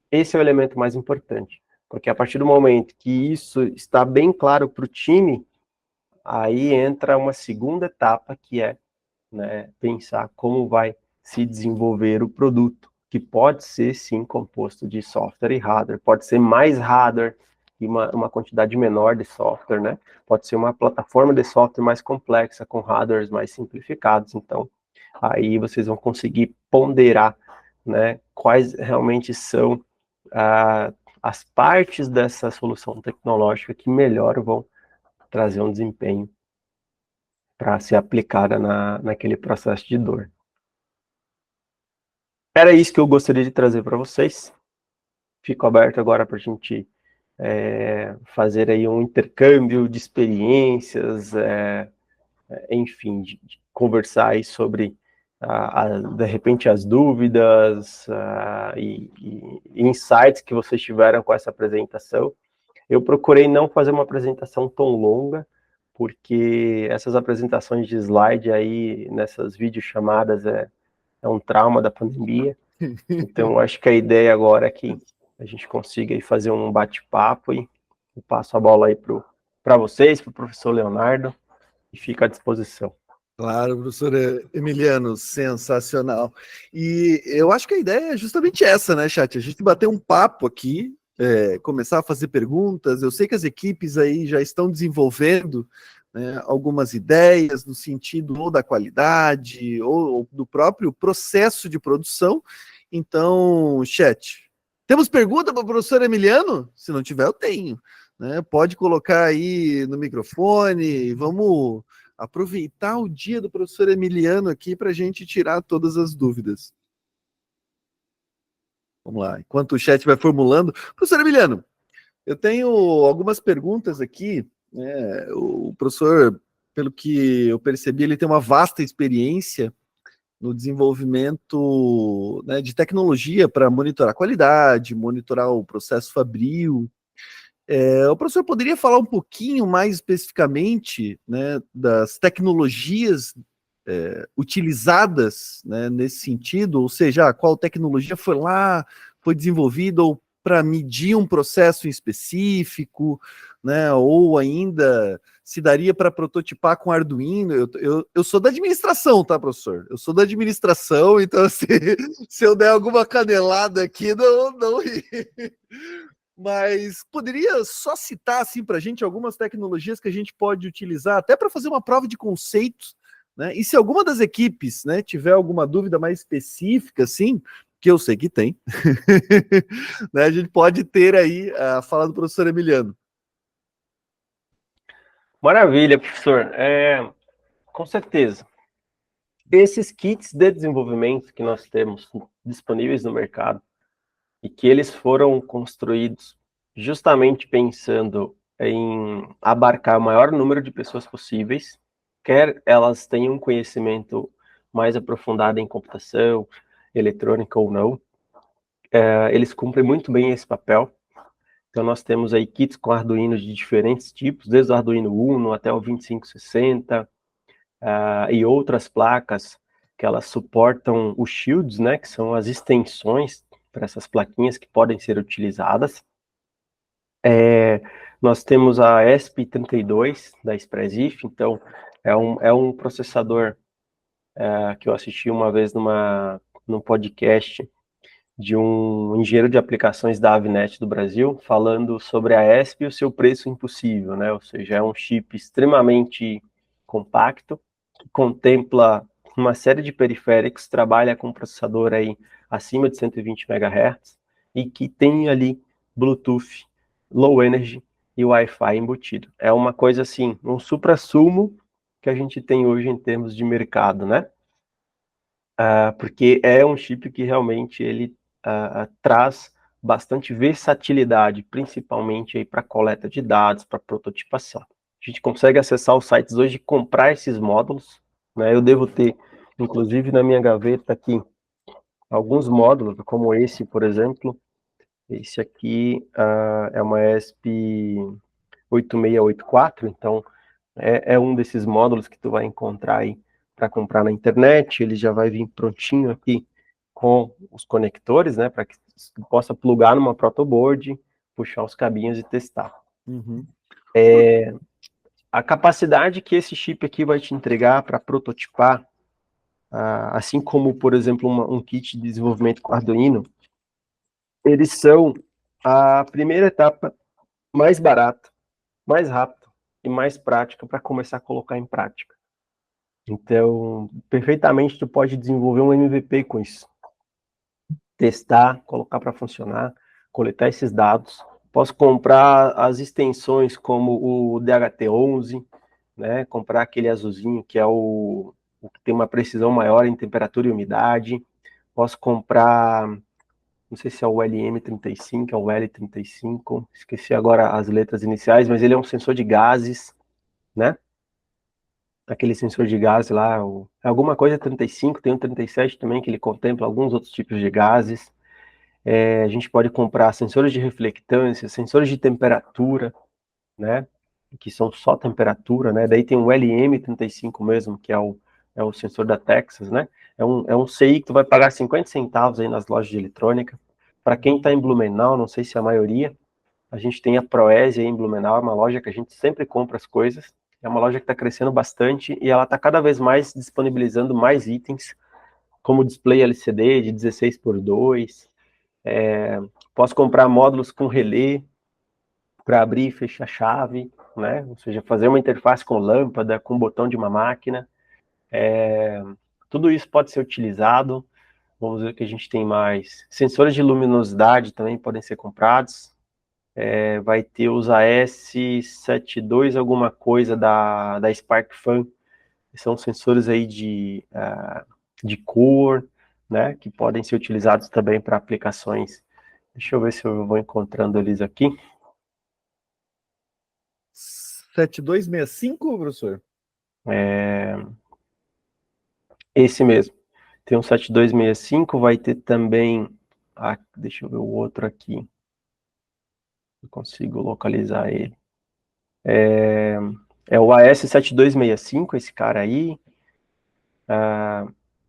esse é o elemento mais importante. Porque a partir do momento que isso está bem claro para o time, aí entra uma segunda etapa, que é, né, pensar como vai se desenvolver o produto, que pode ser, sim, composto de software e hardware, pode ser mais hardware e uma quantidade menor de software, né? Pode ser uma plataforma de software mais complexa, com hardwares mais simplificados. Então, aí vocês vão conseguir ponderar, né, quais realmente são as partes dessa solução tecnológica que melhor vão trazer um desempenho para ser aplicada naquele processo de dor. Era isso que eu gostaria de trazer para vocês. Fico aberto agora para a gente fazer aí um intercâmbio de experiências, enfim, de conversar aí sobre, de repente, as dúvidas e insights que vocês tiveram com essa apresentação. Eu procurei não fazer uma apresentação tão longa, porque essas apresentações de slide aí, nessas videochamadas, é um trauma da pandemia. Então, acho que a ideia agora é que a gente consiga aí fazer um bate-papo e eu passo a bola aí para vocês, para o professor Leonardo, e fica à disposição. Claro, professor Emiliano, sensacional. E eu acho que a ideia é justamente essa, né, chat? A gente bater um papo aqui, começar a fazer perguntas. Eu sei que as equipes aí já estão desenvolvendo, né, algumas ideias no sentido ou da qualidade ou do próprio processo de produção. Então, chat, temos pergunta para o professor Emiliano? Se não tiver, eu tenho. Né? Pode colocar aí no microfone, vamos aproveitar o dia do professor Emiliano aqui para a gente tirar todas as dúvidas. Vamos lá, enquanto o chat vai formulando. Professor Emiliano, eu tenho algumas perguntas aqui. Né? O professor, pelo que eu percebi, ele tem uma vasta experiência no desenvolvimento, né, de tecnologia para monitorar a qualidade, monitorar o processo fabril. O professor poderia falar um pouquinho mais especificamente, né, das tecnologias utilizadas, né, nesse sentido, ou seja, qual tecnologia foi lá, foi desenvolvida ou para medir um processo em específico, né, ou ainda se daria para prototipar com Arduino. Eu sou da administração, tá, professor? Eu sou da administração, então se eu der alguma canelada aqui, não ri. Mas poderia só citar assim para a gente algumas tecnologias que a gente pode utilizar até para fazer uma prova de conceitos, né? E se alguma das equipes, né, tiver alguma dúvida mais específica, assim, que eu sei que tem, né, a gente pode ter aí a fala do professor Emiliano. Maravilha, professor. Com certeza. Esses kits de desenvolvimento que nós temos disponíveis no mercado e que eles foram construídos justamente pensando em abarcar o maior número de pessoas possíveis, quer elas tenham um conhecimento mais aprofundado em computação, eletrônica ou não, eles cumprem muito bem esse papel. Então, nós temos aí kits com Arduino de diferentes tipos, desde o Arduino Uno até o 2560, e outras placas que elas suportam os shields, né, que são as extensões para essas plaquinhas que podem ser utilizadas. Nós temos a ESP32 da Espressif, então é um processador que eu assisti uma vez num podcast de um engenheiro de aplicações da Avnet do Brasil, falando sobre a ESP e o seu preço impossível, né? Ou seja, é um chip extremamente compacto, que contempla uma série de periféricos, trabalha com um processador aí acima de 120 MHz, e que tem ali Bluetooth, Low Energy e Wi-Fi embutido. É uma coisa assim, um suprassumo que a gente tem hoje em termos de mercado, né? Porque é um chip que realmente ele traz bastante versatilidade, principalmente aí para coleta de dados, para prototipação. A gente consegue acessar os sites hoje e comprar esses módulos, né? Eu devo ter, inclusive na minha gaveta aqui, alguns módulos, como esse, por exemplo. Esse aqui é uma ESP8684, então é um desses módulos que tu vai encontrar aí para comprar na internet. Ele já vai vir prontinho aqui com os conectores, né, para que tu possa plugar numa protoboard, puxar os cabinhos e testar. Uhum. A capacidade que esse chip aqui vai te entregar para prototipar, assim como, por exemplo, um kit de desenvolvimento com Arduino, eles são a primeira etapa mais barata, mais rápida e mais prática para começar a colocar em prática. Então, perfeitamente tu pode desenvolver um MVP com isso. Testar, colocar para funcionar, coletar esses dados. Posso comprar as extensões como o DHT11, né? Comprar aquele azulzinho que é o que tem uma precisão maior em temperatura e umidade. Posso comprar, não sei se é o LM35, é o L35, esqueci agora as letras iniciais, mas ele é um sensor de gases, né? Aquele sensor de gás lá, alguma coisa 35, tem um 37 também, que ele contempla alguns outros tipos de gases. A gente pode comprar sensores de reflectância, sensores de temperatura, né? Que são só temperatura, né? Daí tem o LM35 mesmo, que é o sensor da Texas, né? É um CI que tu vai pagar 50 centavos aí nas lojas de eletrônica. Para quem está em Blumenau, não sei se é a maioria, a gente tem a Proese aí em Blumenau, é uma loja que a gente sempre compra as coisas. É uma loja que está crescendo bastante e ela está cada vez mais disponibilizando mais itens, como display LCD de 16:2. Posso comprar módulos com relé para abrir e fechar a chave, né? Ou seja, fazer uma interface com lâmpada, com botão de uma máquina. Tudo isso pode ser utilizado. Vamos ver o que a gente tem mais. Sensores de luminosidade também podem ser comprados. Vai ter os AS72 alguma coisa da SparkFun, que são sensores aí de cor, né, que podem ser utilizados também para aplicações. Deixa eu ver se eu vou encontrando eles aqui. 7265, professor? Esse mesmo. Tem um 7265, vai ter também, deixa eu ver o outro aqui. Eu consigo localizar ele. É o AS7265, esse cara aí.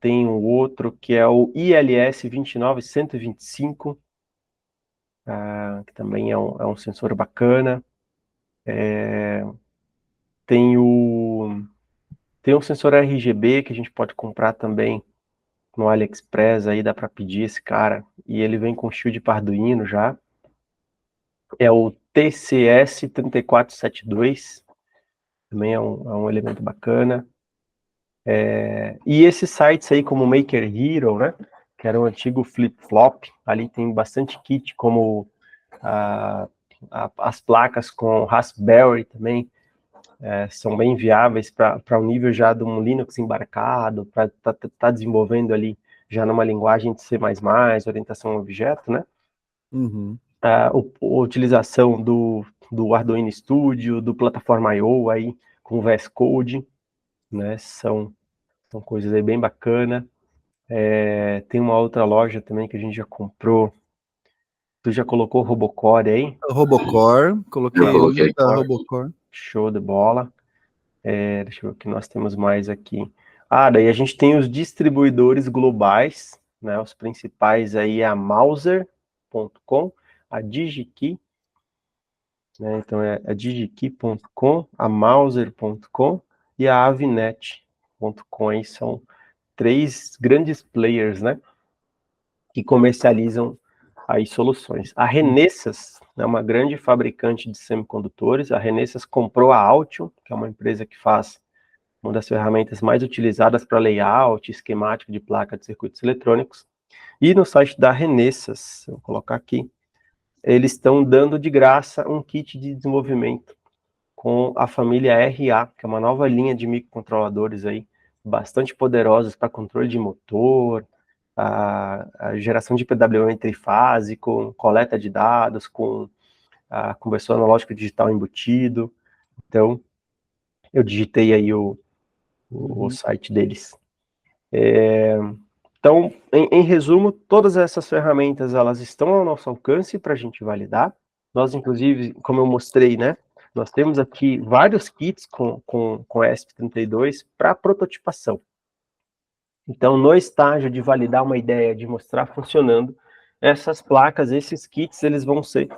Tem um outro que é o ILS 29125, que também é um sensor bacana. Tem um sensor RGB que a gente pode comprar também no AliExpress, aí dá para pedir esse cara, e ele vem com shield para Arduino já. É o TCS 3472, também é um elemento bacana. E esses sites aí como Maker Hero, né, que era o antigo Flip-Flop, ali tem bastante kit, como as placas com Raspberry também, são bem viáveis para um nível já de um Linux embarcado, para tá desenvolvendo ali já numa linguagem de C++, orientação a objeto, né? Uhum. A utilização do Arduino Studio, do Plataforma I/O aí com VS Code, né? São coisas aí bem bacana. Tem uma outra loja também que a gente já comprou. Tu já colocou o Robocore aí? Robocore, coloquei Eu coloquei. a Robocore. Show de bola. Deixa eu ver o que nós temos mais aqui. Daí a gente tem os distribuidores globais, né? Os principais aí é a Mouser.com, a DigiKey, né? Então é a digikey.com, a Mouser.com e a Avinet.com. Aí são 3 grandes players, né? Que comercializam aí soluções. A Renesas é uma grande fabricante de semicondutores. A Renesas comprou a Altium, que é uma empresa que faz uma das ferramentas mais utilizadas para layout, esquemático de placa de circuitos eletrônicos. E no site da Renessas, vou colocar aqui, eles estão dando de graça um kit de desenvolvimento com a família RA, que é uma nova linha de microcontroladores aí, bastante poderosos para controle de motor, a geração de PWM trifase, com coleta de dados, com a conversão analógica digital embutido. Então, eu digitei aí o site deles. Então, em resumo, todas essas ferramentas, elas estão ao nosso alcance para a gente validar. Nós, inclusive, como eu mostrei, né, nós temos aqui vários kits com ESP32 para prototipação. Então, no estágio de validar uma ideia, de mostrar funcionando, essas placas, esses kits, eles vão ser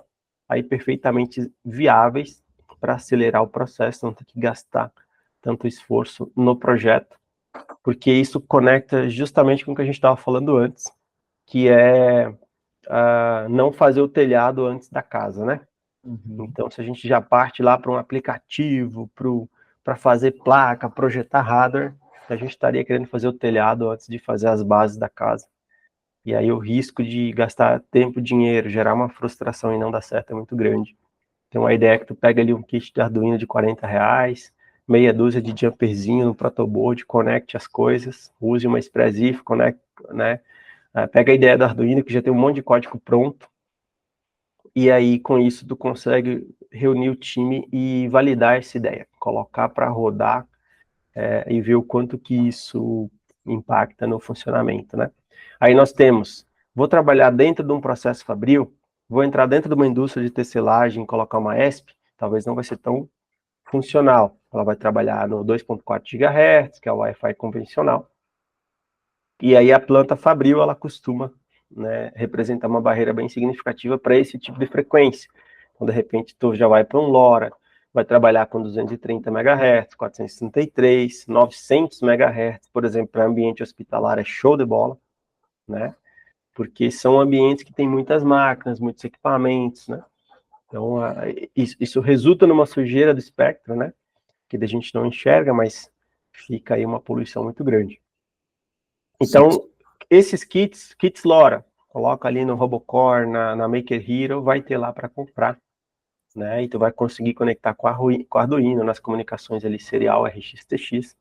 aí perfeitamente viáveis para acelerar o processo, não ter que gastar tanto esforço no projeto, porque isso conecta justamente com o que a gente estava falando antes, que é não fazer o telhado antes da casa, né? Então, se a gente já parte lá para um aplicativo, para fazer placa, projetar hardware, a gente estaria querendo fazer o telhado antes de fazer as bases da casa. E aí o risco de gastar tempo, dinheiro, gerar uma frustração e não dar certo é muito grande. Então a ideia é que tu pega ali um kit de Arduino de R$40, meia dúzia de jumperzinho no protoboard, conecte as coisas, use uma expressif, conecte, né? Pega a ideia do Arduino, que já tem um monte de código pronto, e aí com isso tu consegue reunir o time e validar essa ideia, colocar para rodar e ver o quanto que isso impacta no funcionamento, né? Aí nós temos, vou trabalhar dentro de um processo fabril, vou entrar dentro de uma indústria de tecelagem, colocar uma ESP, talvez não vai ser tão funcional. Ela vai trabalhar no 2.4 GHz, que é o Wi-Fi convencional. E aí a planta fabril, ela costuma, né, representar uma barreira bem significativa para esse tipo de frequência. Então, de repente, tu já vai para um LoRa, vai trabalhar com 230 MHz, 463, 900 MHz, por exemplo, para ambiente hospitalar é show de bola, né? Porque são ambientes que têm muitas máquinas, muitos equipamentos, né? Então, isso resulta numa sujeira do espectro, né? Que a gente não enxerga, mas fica aí uma poluição muito grande. Então, sim, esses kits LoRa, coloca ali no Robocore, na Maker Hero, vai ter lá para comprar, né? E tu vai conseguir conectar com a Arduino nas comunicações ali serial RX-TX,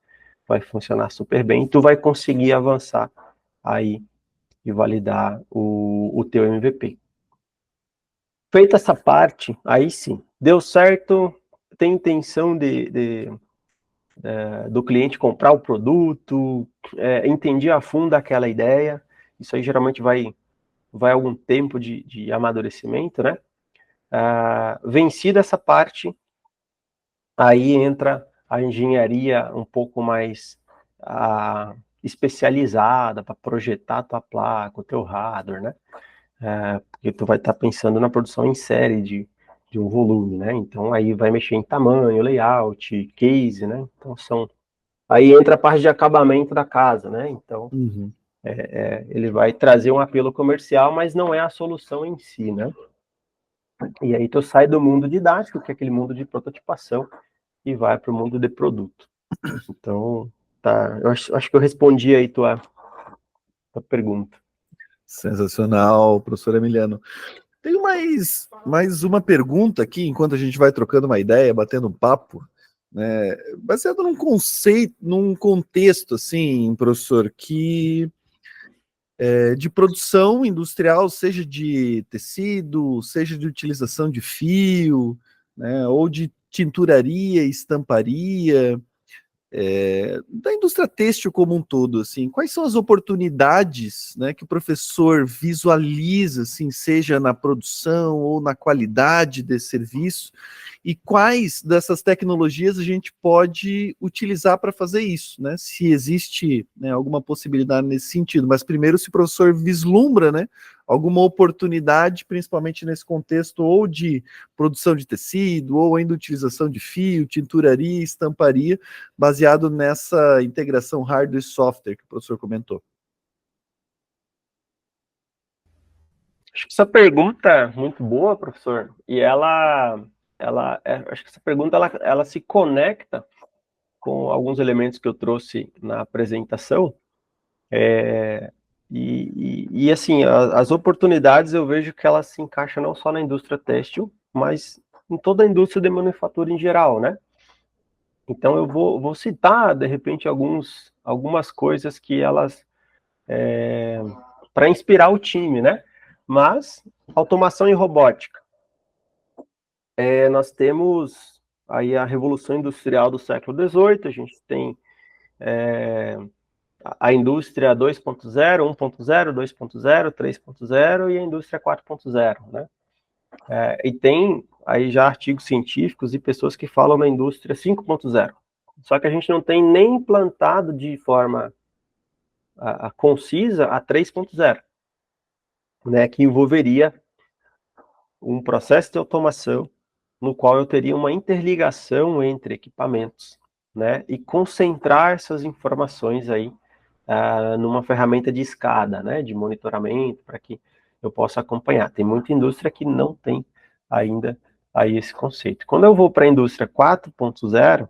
vai funcionar super bem, e tu vai conseguir avançar aí e validar o teu MVP. Feita essa parte, aí sim, deu certo, tem intenção do cliente comprar o produto, entendi a fundo aquela ideia, isso aí geralmente vai algum tempo de amadurecimento, né? Vencida essa parte, aí entra a engenharia um pouco mais especializada para projetar a tua placa, o teu hardware, né? Porque tu vai estar pensando na produção em série de um volume, né? Então aí vai mexer em tamanho, layout, case, né? Então aí entra a parte de acabamento da casa, né? Então ele vai trazer um apelo comercial, mas não é a solução em si, né? E aí tu sai do mundo didático, que é aquele mundo de prototipação, e vai para o mundo de produto. Então, tá, eu acho que eu respondi aí tua pergunta. Sensacional, professor Emiliano. Tenho mais uma pergunta aqui, enquanto a gente vai trocando uma ideia, batendo um papo, né, baseado num conceito, num contexto, assim, professor, que de produção industrial, seja de tecido, seja de utilização de fio, né, ou de tinturaria, estamparia, da indústria têxtil como um todo, assim, quais são as oportunidades, né, que o professor visualiza, assim, seja na produção ou na qualidade desse serviço, e quais dessas tecnologias a gente pode utilizar para fazer isso, né? Se existe, né, alguma possibilidade nesse sentido, mas primeiro se o professor vislumbra, né, alguma oportunidade, principalmente nesse contexto ou de produção de tecido, ou ainda utilização de fio, tinturaria, estamparia, baseado nessa integração hardware e software que o professor comentou. Acho que essa pergunta é muito boa, professor, e acho que essa pergunta ela se conecta com alguns elementos que eu trouxe na apresentação, E assim, as oportunidades eu vejo que elas se encaixam não só na indústria têxtil, mas em toda a indústria de manufatura em geral, né? Então eu vou citar, de repente, algumas coisas que elas, para inspirar o time, né? Mas, automação e robótica. Nós temos aí a Revolução Industrial do século XVIII, a gente tem a indústria 2.0, 1.0, 2.0, 3.0 e a indústria 4.0, né? E tem aí já artigos científicos e pessoas que falam na indústria 5.0. Só que a gente não tem nem implantado de forma concisa a 3.0, né, que envolveria um processo de automação no qual eu teria uma interligação entre equipamentos, né, e concentrar essas informações aí numa ferramenta de escada, né, de monitoramento, para que eu possa acompanhar. Tem muita indústria que não tem ainda aí esse conceito. Quando eu vou para a indústria 4.0,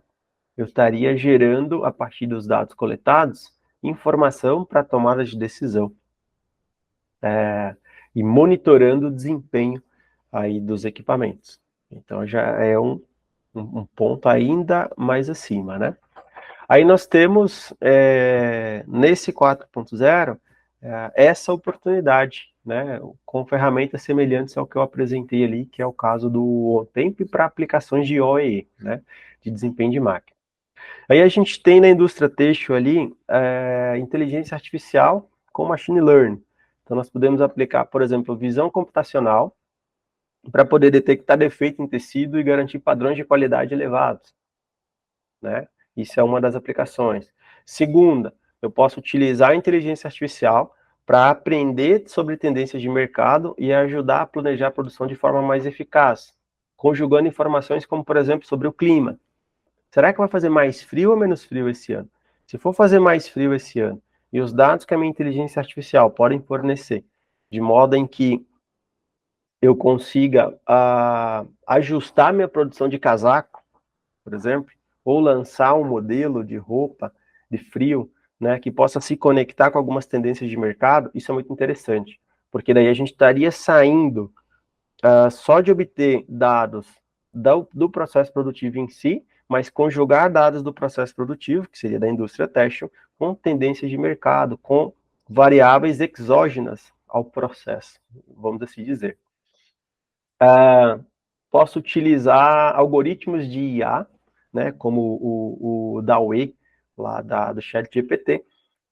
eu estaria gerando, a partir dos dados coletados, informação para tomada de decisão, e monitorando o desempenho aí dos equipamentos. Então já é um ponto ainda mais acima, né? Aí nós temos, nesse 4.0, essa oportunidade, né, com ferramentas semelhantes ao que eu apresentei ali, que é o caso do OnTemp para aplicações de OEE, né, de desempenho de máquina. Aí a gente tem na indústria têxtil ali, inteligência artificial com machine learning. Então nós podemos aplicar, por exemplo, visão computacional para poder detectar defeito em tecido e garantir padrões de qualidade elevados, né? Isso é uma das aplicações. Segunda, eu posso utilizar a inteligência artificial para aprender sobre tendências de mercado e ajudar a planejar a produção de forma mais eficaz, conjugando informações como, por exemplo, sobre o clima. Será que vai fazer mais frio ou menos frio esse ano? Se for fazer mais frio esse ano, e os dados que a minha inteligência artificial podem fornecer, de modo em que eu consiga ajustar minha produção de casaco, por exemplo, ou lançar um modelo de roupa de frio, né, que possa se conectar com algumas tendências de mercado, isso é muito interessante, porque daí a gente estaria saindo só de obter dados do processo produtivo em si, mas conjugar dados do processo produtivo, que seria da indústria têxtil, com tendências de mercado, com variáveis exógenas ao processo, vamos assim dizer. Posso utilizar algoritmos de IA, né, como o DALL-E, lá do ChatGPT,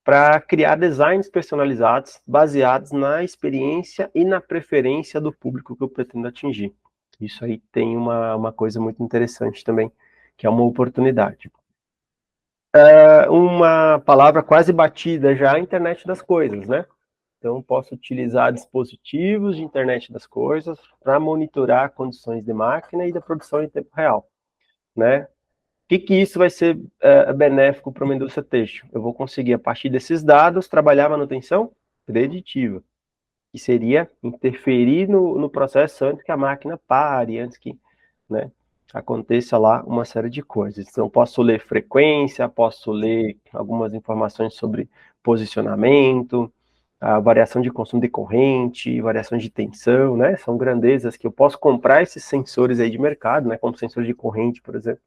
para criar designs personalizados, baseados na experiência e na preferência do público que eu pretendo atingir. Isso aí tem uma coisa muito interessante também, que é uma oportunidade. Uma palavra quase batida já, a internet das coisas, né? Então, posso utilizar dispositivos de internet das coisas para monitorar condições de máquina e da produção em tempo real, né? O que isso vai ser benéfico para uma indústria têxtil? Eu vou conseguir, a partir desses dados, trabalhar a manutenção preditiva, que seria interferir no processo antes que a máquina pare, antes que, né, aconteça lá uma série de coisas. Então, eu posso ler frequência, posso ler algumas informações sobre posicionamento, a variação de consumo de corrente, variação de tensão, né? São grandezas que eu posso comprar esses sensores aí de mercado, né? Como sensores de corrente, por exemplo.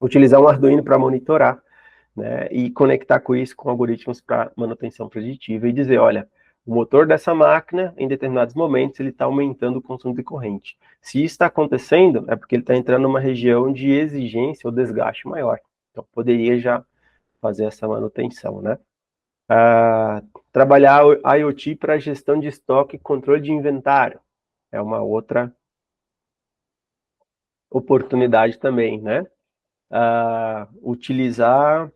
Utilizar um Arduino para monitorar, né? E conectar com isso com algoritmos para manutenção preditiva e dizer, olha, o motor dessa máquina, em determinados momentos, ele está aumentando o consumo de corrente. Se isso está acontecendo, é porque ele está entrando numa região de exigência ou desgaste maior. Então, poderia já fazer essa manutenção, né? Trabalhar IoT para gestão de estoque e controle de inventário. É uma outra oportunidade também, né? Utilizar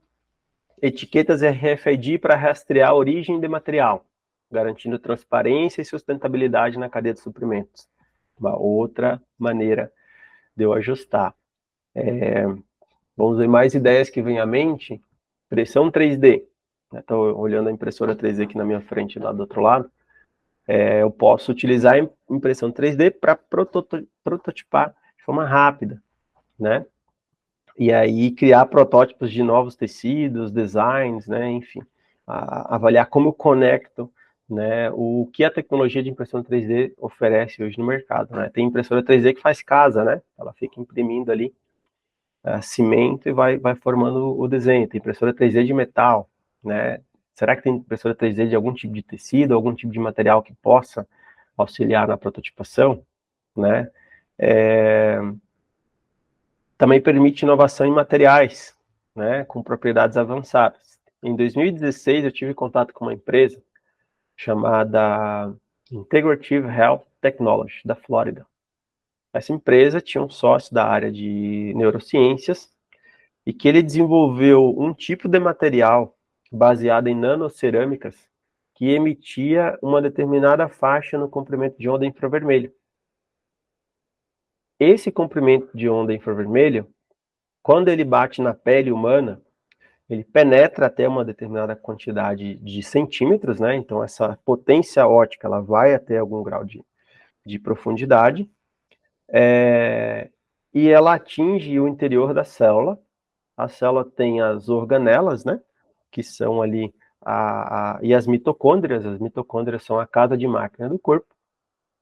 etiquetas RFID para rastrear a origem de material, garantindo transparência e sustentabilidade na cadeia de suprimentos. Uma outra maneira de eu ajustar. Vamos ver mais ideias que vêm à mente. Impressão 3D. Estou olhando a impressora 3D aqui na minha frente, lá do outro lado. Eu posso utilizar a impressão 3D para prototipar de forma rápida, né? E aí criar protótipos de novos tecidos, designs, né? Enfim, avaliar como eu conecto, né, o que a tecnologia de impressão 3D oferece hoje no mercado, né? Tem impressora 3D que faz casa, né? Ela fica imprimindo ali cimento e vai formando o desenho. Tem impressora 3D de metal, né? Será que tem impressora 3D de algum tipo de tecido, algum tipo de material que possa auxiliar na prototipação, né? Também permite inovação em materiais, né, com propriedades avançadas. Em 2016, eu tive contato com uma empresa chamada Integrative Health Technology, da Flórida. Essa empresa tinha um sócio da área de neurociências e que ele desenvolveu um tipo de material baseado em nanocerâmicas que emitia uma determinada faixa no comprimento de onda infravermelho. Esse comprimento de onda infravermelho, quando ele bate na pele humana, ele penetra até uma determinada quantidade de centímetros, né? Então, essa potência óptica, ela vai até algum grau de profundidade, e ela atinge o interior da célula. A célula tem as organelas, né? Que são ali, e as mitocôndrias são a casa de máquina do corpo,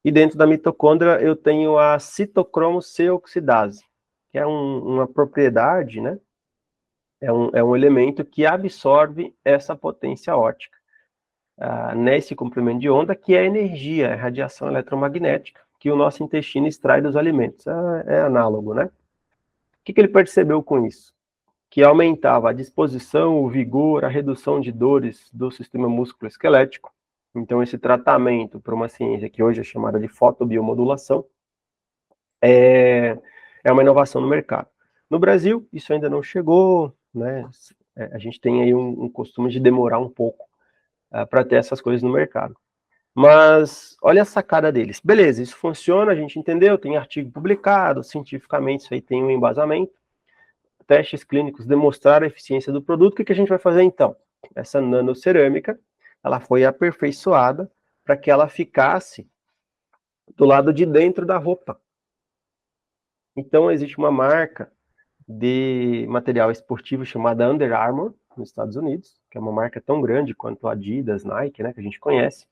e dentro da mitocôndria eu tenho a citocromo C oxidase, que é uma propriedade, né? É um elemento que absorve essa potência óptica nesse comprimento de onda, que é energia, é radiação eletromagnética, que o nosso intestino extrai dos alimentos. É análogo, né? O que ele percebeu com isso? Que aumentava a disposição, o vigor, a redução de dores do sistema músculo-esquelético. Então, esse tratamento para uma ciência que hoje é chamada de fotobiomodulação é uma inovação no mercado. No Brasil, isso ainda não chegou, né? A gente tem aí um costume de demorar um pouco para ter essas coisas no mercado. Mas olha a sacada deles. Beleza, isso funciona, a gente entendeu, tem artigo publicado, cientificamente isso aí tem um embasamento. Testes clínicos demonstraram a eficiência do produto. O que a gente vai fazer então? Essa nanocerâmica, ela foi aperfeiçoada para que ela ficasse do lado de dentro da roupa. Então, existe uma marca de material esportivo chamada Under Armour, nos Estados Unidos, que é uma marca tão grande quanto a Adidas, Nike, né, que a gente conhece.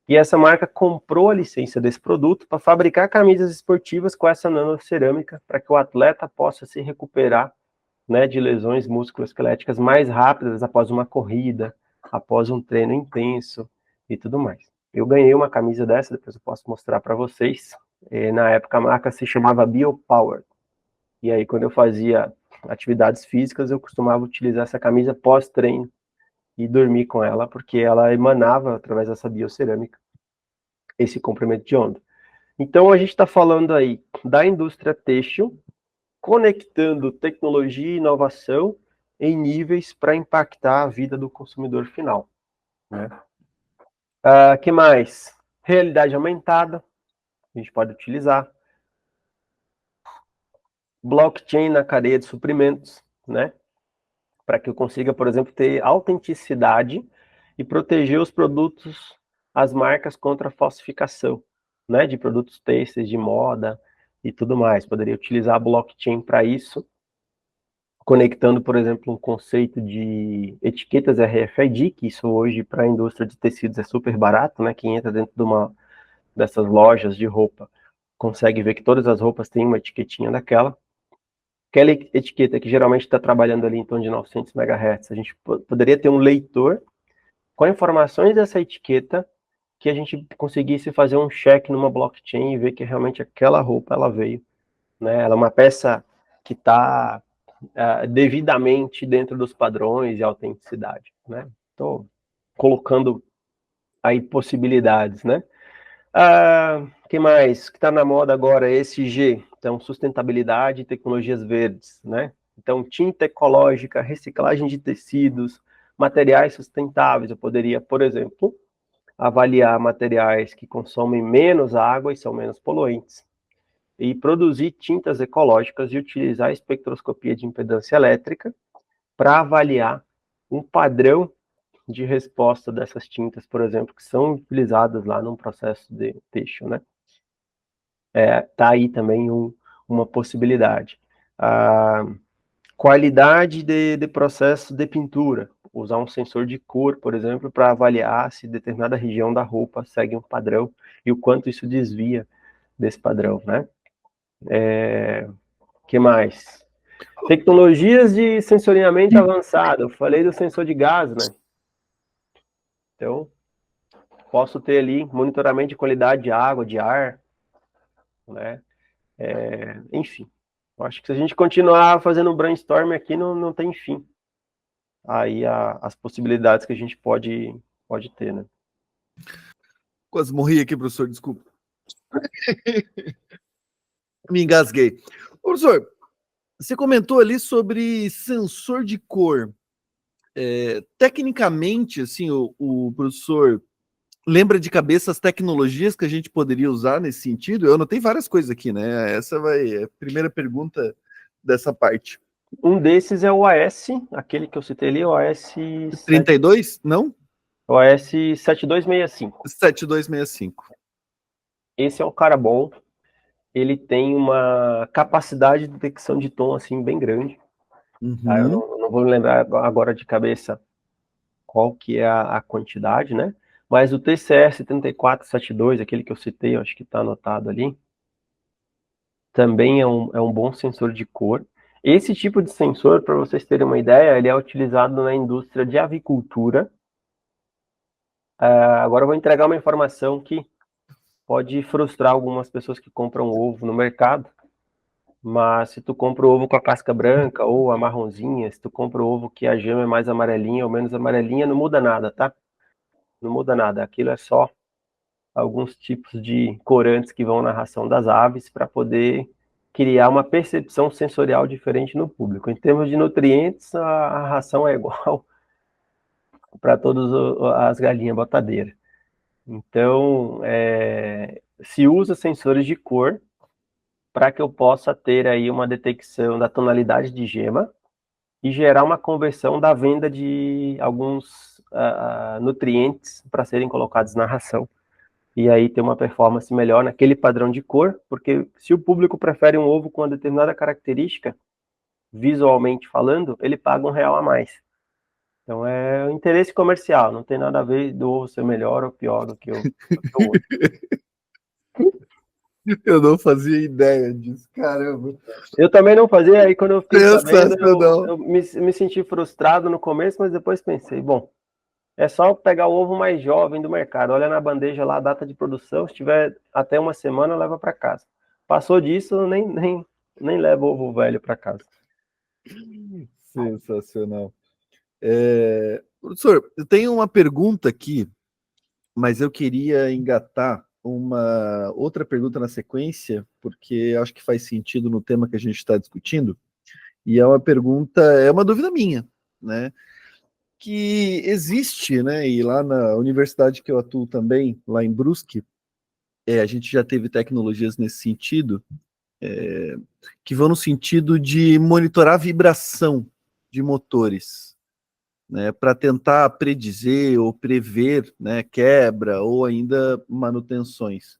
E essa marca comprou a licença desse produto para fabricar camisas esportivas com essa nanocerâmica, para que o atleta possa se recuperar, né, de lesões musculoesqueléticas mais rápidas após uma corrida, após um treino intenso e tudo mais. Eu ganhei uma camisa dessa, depois eu posso mostrar para vocês. Na época a marca se chamava Biopower. E aí quando eu fazia atividades físicas, eu costumava utilizar essa camisa pós-treino e dormir com ela, porque ela emanava, através dessa biocerâmica, esse comprimento de onda. Então, a gente está falando aí da indústria têxtil, conectando tecnologia e inovação em níveis para impactar a vida do consumidor final, né? Que mais? Realidade aumentada, a gente pode utilizar. Blockchain na cadeia de suprimentos, né? Para que eu consiga, por exemplo, ter autenticidade e proteger os produtos, as marcas contra a falsificação, né, de produtos têxteis, de moda e tudo mais. Poderia utilizar a blockchain para isso, conectando, por exemplo, um conceito de etiquetas RFID, que isso hoje para a indústria de tecidos é super barato, né? Quem entra dentro dessas lojas de roupa consegue ver que todas as roupas têm uma etiquetinha daquela. Aquela etiqueta que geralmente está trabalhando ali em torno de 900 MHz, a gente poderia ter um leitor com informações dessa etiqueta que a gente conseguisse fazer um check numa blockchain e ver que realmente aquela roupa ela veio, né? Ela é uma peça que está devidamente dentro dos padrões e autenticidade, né? Estou colocando aí possibilidades, né? Que mais? Que está na moda agora? ESG, então sustentabilidade e tecnologias verdes, né? Então, tinta ecológica, reciclagem de tecidos, materiais sustentáveis. Eu poderia, por exemplo, avaliar materiais que consomem menos água e são menos poluentes, e produzir tintas ecológicas e utilizar a espectroscopia de impedância elétrica para avaliar um padrão de resposta dessas tintas, por exemplo, que são utilizadas lá num processo de têxtil, né? Tá aí também uma possibilidade. A qualidade de processo de pintura. usar um sensor de cor, por exemplo, para avaliar se determinada região da roupa segue um padrão e o quanto isso desvia desse padrão, né? Que mais? Tecnologias de sensoriamento avançado. Eu falei do sensor de gás, né? Então, posso ter ali monitoramento de qualidade de água, de ar, né? Enfim, eu acho que se a gente continuar fazendo um brainstorm aqui, não tem fim. Aí as possibilidades que a gente pode ter, né? Quase morri aqui, professor, desculpa. Me engasguei. Professor, você comentou ali sobre sensor de cor. Tecnicamente, assim, o professor lembra de cabeça as tecnologias que a gente poderia usar nesse sentido? Eu anotei várias coisas aqui, né? Essa é a primeira pergunta dessa parte. Um desses é o AS, aquele que eu citei ali, o AS... 32? Não? O AS 7265. 7265. Esse é um cara bom. Ele tem uma capacidade de detecção de tom, assim, bem grande. Tá? Eu não vou lembrar agora de cabeça qual que é a quantidade, né? Mas o TCS 7472, aquele que eu citei, eu acho que está anotado ali, também é um bom sensor de cor. Esse tipo de sensor, para vocês terem uma ideia, ele é utilizado na indústria de avicultura. Agora eu vou entregar uma informação que pode frustrar algumas pessoas que compram ovo no mercado, mas se tu compra o ovo com a casca branca ou a marronzinha, se tu compra o ovo que a gema é mais amarelinha ou menos amarelinha, não muda nada, tá? Não muda nada, aquilo é só alguns tipos de corantes que vão na ração das aves para poder criar uma percepção sensorial diferente no público. Em termos de nutrientes, a ração é igual para todas as galinhas botadeiras. Então, se usa sensores de cor para que eu possa ter aí uma detecção da tonalidade de gema e gerar uma conversão da venda de alguns nutrientes para serem colocados na ração. E aí ter uma performance melhor naquele padrão de cor, porque se o público prefere um ovo com uma determinada característica, visualmente falando, ele paga R$1 a mais. Então é um interesse comercial, não tem nada a ver do ovo ser melhor ou pior do que o outro. Eu não fazia ideia disso, caramba. Eu também não fazia, aí quando eu fiquei sabendo, Sensacional. eu me senti frustrado no começo, mas depois pensei, bom, é só pegar o ovo mais jovem do mercado, olha na bandeja lá a data de produção, se tiver até uma semana, leva para casa. Passou disso, nem leva o ovo velho para casa. Sensacional. Professor, eu tenho uma pergunta aqui, mas eu queria engatar uma outra pergunta na sequência, porque acho que faz sentido no tema que a gente está discutindo, e é uma pergunta, é uma dúvida minha, né? Que existe, né? E lá na universidade que eu atuo também, lá em Brusque, a gente já teve tecnologias nesse sentido, que vão no sentido de monitorar a vibração de motores, né, para tentar predizer ou prever, né, quebra ou ainda manutenções.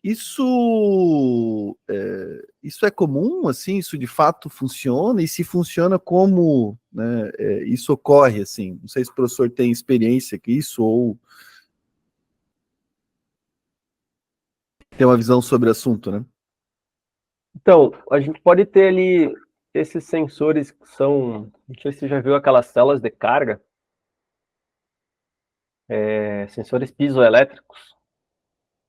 Isso é comum, assim, isso de fato funciona, e se funciona, como, né, isso ocorre, assim? Não sei se o professor tem experiência com isso ou tem uma visão sobre o assunto, né? Então, a gente pode ter ali esses sensores que são, não sei se você já viu aquelas telas de carga, sensores piezoelétricos,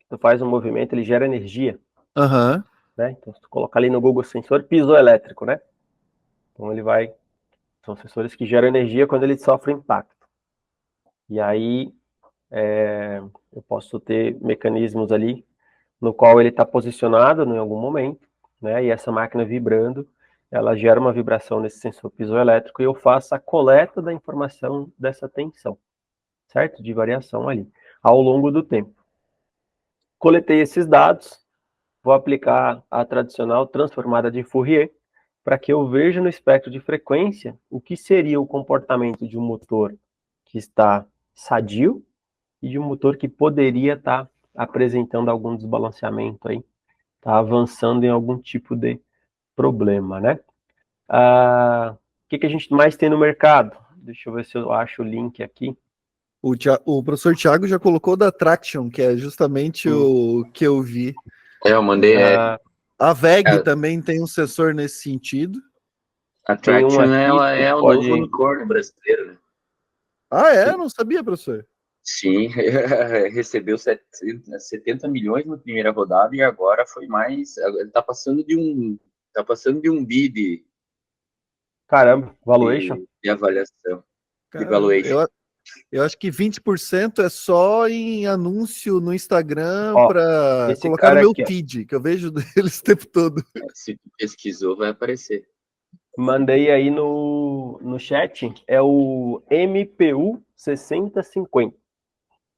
tu faz um movimento, ele gera energia, Aham. né? Então, se tu colocar ali no Google sensor piezoelétrico, né? Então ele vai, são sensores que geram energia quando ele sofre impacto. E aí eu posso ter mecanismos ali no qual ele está posicionado em algum momento, né? E essa máquina vibrando, ela gera uma vibração nesse sensor piezoelétrico e eu faço a coleta da informação dessa tensão, certo? De variação ali, ao longo do tempo. Coletei esses dados, vou aplicar a tradicional transformada de Fourier para que eu veja no espectro de frequência o que seria o comportamento de um motor que está sadio e de um motor que poderia estar apresentando algum desbalanceamento aí, tá avançando em algum tipo de problema, né? O que a gente mais tem no mercado? Deixa eu ver se eu acho o link aqui. O professor Thiago já colocou da Traction, que é justamente o que eu vi. Eu mandei. A VEG também tem um sensor nesse sentido. A Traction é o pode... novo unicórnio brasileiro, né? Ah, é? Não sabia, professor. Sim, recebeu 70 milhões na primeira rodada e agora foi mais. Ele tá passando de um bid Caramba, valuation. de avaliação. De Cara, valuation. eu acho que 20% é só em anúncio no Instagram para esse colocar no meu aqui, feed, que eu vejo eles o tempo todo. Se pesquisou, vai aparecer. Mandei aí no chat, é o MPU 6050.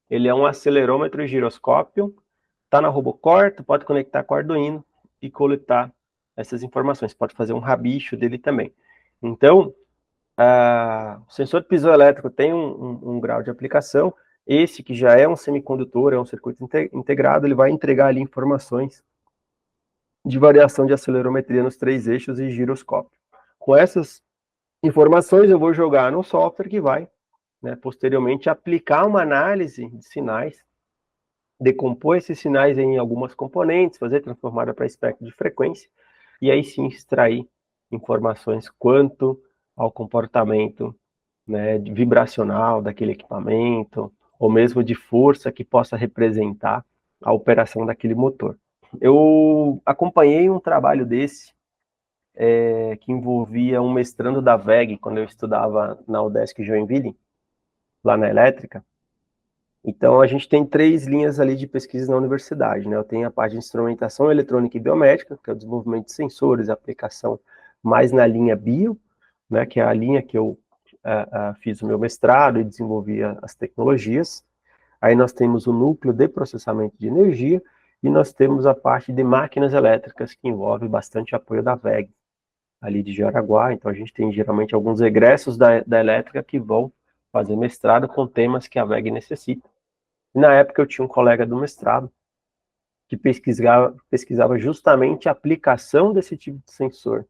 Ele é um acelerômetro giroscópio, tá na Robocore, tu pode conectar com o Arduino e coletar essas informações. Pode fazer um rabicho dele também. Então, o sensor piezoelétrico tem um grau de aplicação. Esse que já é um semicondutor, é um circuito integrado, ele vai entregar ali informações de variação de acelerometria nos 3 eixos e giroscópio. Com essas informações, eu vou jogar no software que vai, né, posteriormente, aplicar uma análise de sinais, decompor esses sinais em algumas componentes, fazer transformada para espectro de frequência, e aí sim extrair informações quanto ao comportamento, né, vibracional daquele equipamento, ou mesmo de força que possa representar a operação daquele motor. Eu acompanhei um trabalho desse, que envolvia um mestrando da VEG, quando eu estudava na UDESC Joinville, lá na elétrica. Então, a gente tem 3 linhas ali de pesquisa na universidade, né? Eu tenho a parte de instrumentação eletrônica e biomédica, que é o desenvolvimento de sensores, aplicação mais na linha bio, né? Que é a linha que eu fiz o meu mestrado e desenvolvi as tecnologias. Aí nós temos o núcleo de processamento de energia e nós temos a parte de máquinas elétricas, que envolve bastante apoio da VEG, ali de Jaraguá. Então, a gente tem geralmente alguns egressos da elétrica que vão fazer mestrado com temas que a VEG necessita. E na época eu tinha um colega do mestrado que pesquisava justamente a aplicação desse tipo de sensor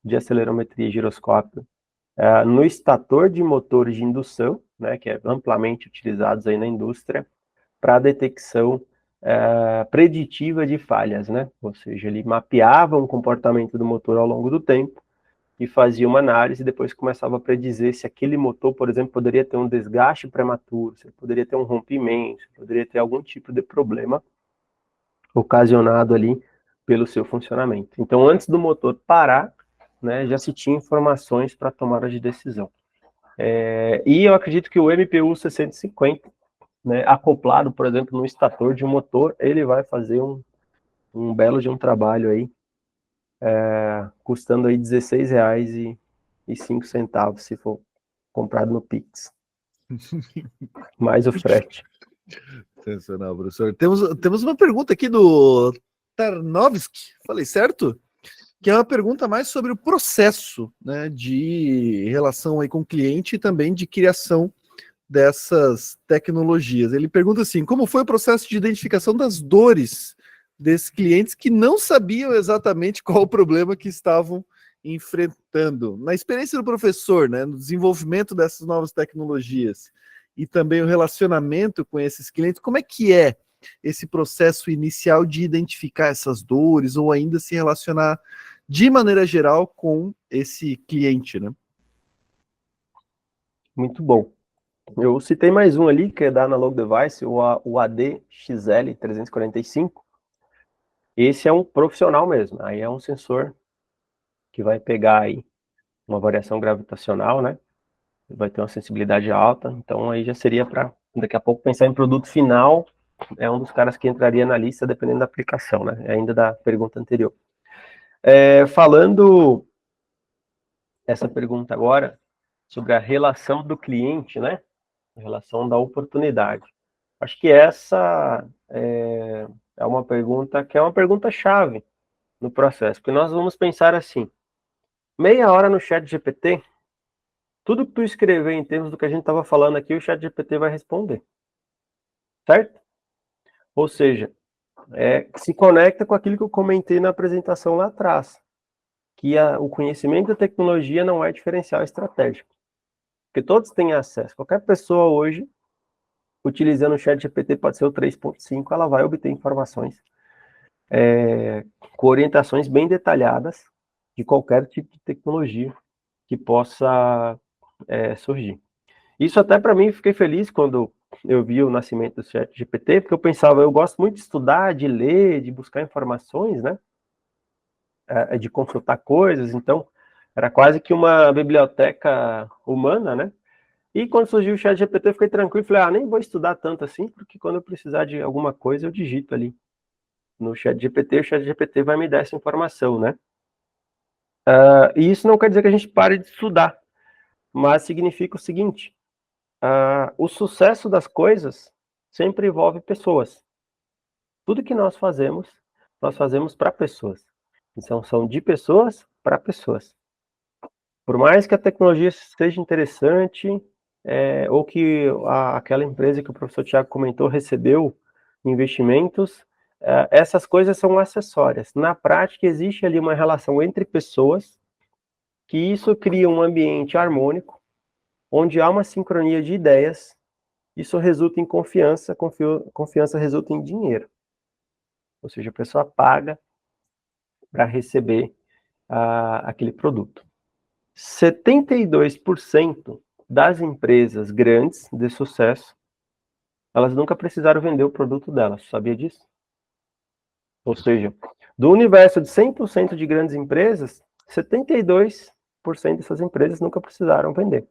de acelerometria e giroscópio no estator de motores de indução, né, que é amplamente utilizados aí na indústria, para a detecção preditiva de falhas, né? Ou seja, ele mapeava o comportamento do motor ao longo do tempo e fazia uma análise e depois começava a predizer se aquele motor, por exemplo, poderia ter um desgaste prematuro, se poderia ter um rompimento, se poderia ter algum tipo de problema ocasionado ali pelo seu funcionamento. Então, antes do motor parar, né, já se tinha informações para tomada de decisão. E eu acredito que o MPU 650, né, acoplado, por exemplo, no estator de um motor, ele vai fazer um belo de um trabalho aí, custando aí R$16,05 se for comprado no Pix. Mais o frete. Sensacional, professor. Temos uma pergunta aqui do Tarnovski, falei certo? Que é uma pergunta mais sobre o processo, né, de relação aí com o cliente e também de criação dessas tecnologias. Ele pergunta assim: como foi o processo de identificação das dores desses clientes que não sabiam exatamente qual o problema que estavam enfrentando? Na experiência do professor, né, no desenvolvimento dessas novas tecnologias e também o relacionamento com esses clientes, como é que é esse processo inicial de identificar essas dores ou ainda se relacionar de maneira geral com esse cliente, né? Muito bom. Eu citei mais um ali, que é da Analog Device, o ADXL345. Esse é um profissional mesmo. Aí é um sensor que vai pegar aí uma variação gravitacional, né? Vai ter uma sensibilidade alta. Então aí já seria para daqui a pouco pensar em produto final. É um dos caras que entraria na lista dependendo da aplicação, né? Ainda da pergunta anterior. Falando essa pergunta agora sobre a relação do cliente, né? A relação da oportunidade. Acho que essa é uma pergunta que é uma pergunta chave no processo, porque nós vamos pensar assim: meia hora no chat GPT, tudo que tu escrever em termos do que a gente estava falando aqui, o chat GPT vai responder, certo? Ou seja, se conecta com aquilo que eu comentei na apresentação lá atrás, que o conhecimento da tecnologia não é diferencial estratégico. porque todos têm acesso. Qualquer pessoa hoje, utilizando o ChatGPT, pode ser o 3.5, ela vai obter informações com orientações bem detalhadas de qualquer tipo de tecnologia que possa surgir. Isso até para mim, fiquei feliz quando eu vi o nascimento do ChatGPT, porque eu pensava, eu gosto muito de estudar, de ler, de buscar informações, né? De consultar coisas, então era quase que uma biblioteca humana, né? E quando surgiu o ChatGPT, eu fiquei tranquilo, falei, nem vou estudar tanto assim, porque quando eu precisar de alguma coisa, eu digito ali no ChatGPT, o ChatGPT vai me dar essa informação, né? E isso não quer dizer que a gente pare de estudar, mas significa o seguinte, o sucesso das coisas sempre envolve pessoas. Tudo que nós fazemos para pessoas. Então, são de pessoas para pessoas. Por mais que a tecnologia seja interessante, ou que aquela empresa que o professor Tiago comentou recebeu investimentos, essas coisas são acessórias. Na prática, existe ali uma relação entre pessoas, que isso cria um ambiente harmônico, onde há uma sincronia de ideias, isso resulta em confiança, confiança resulta em dinheiro. Ou seja, a pessoa paga para receber aquele produto. 72% das empresas grandes de sucesso, elas nunca precisaram vender o produto delas, sabia disso? Ou seja, do universo de 100% de grandes empresas, 72% dessas empresas nunca precisaram vender.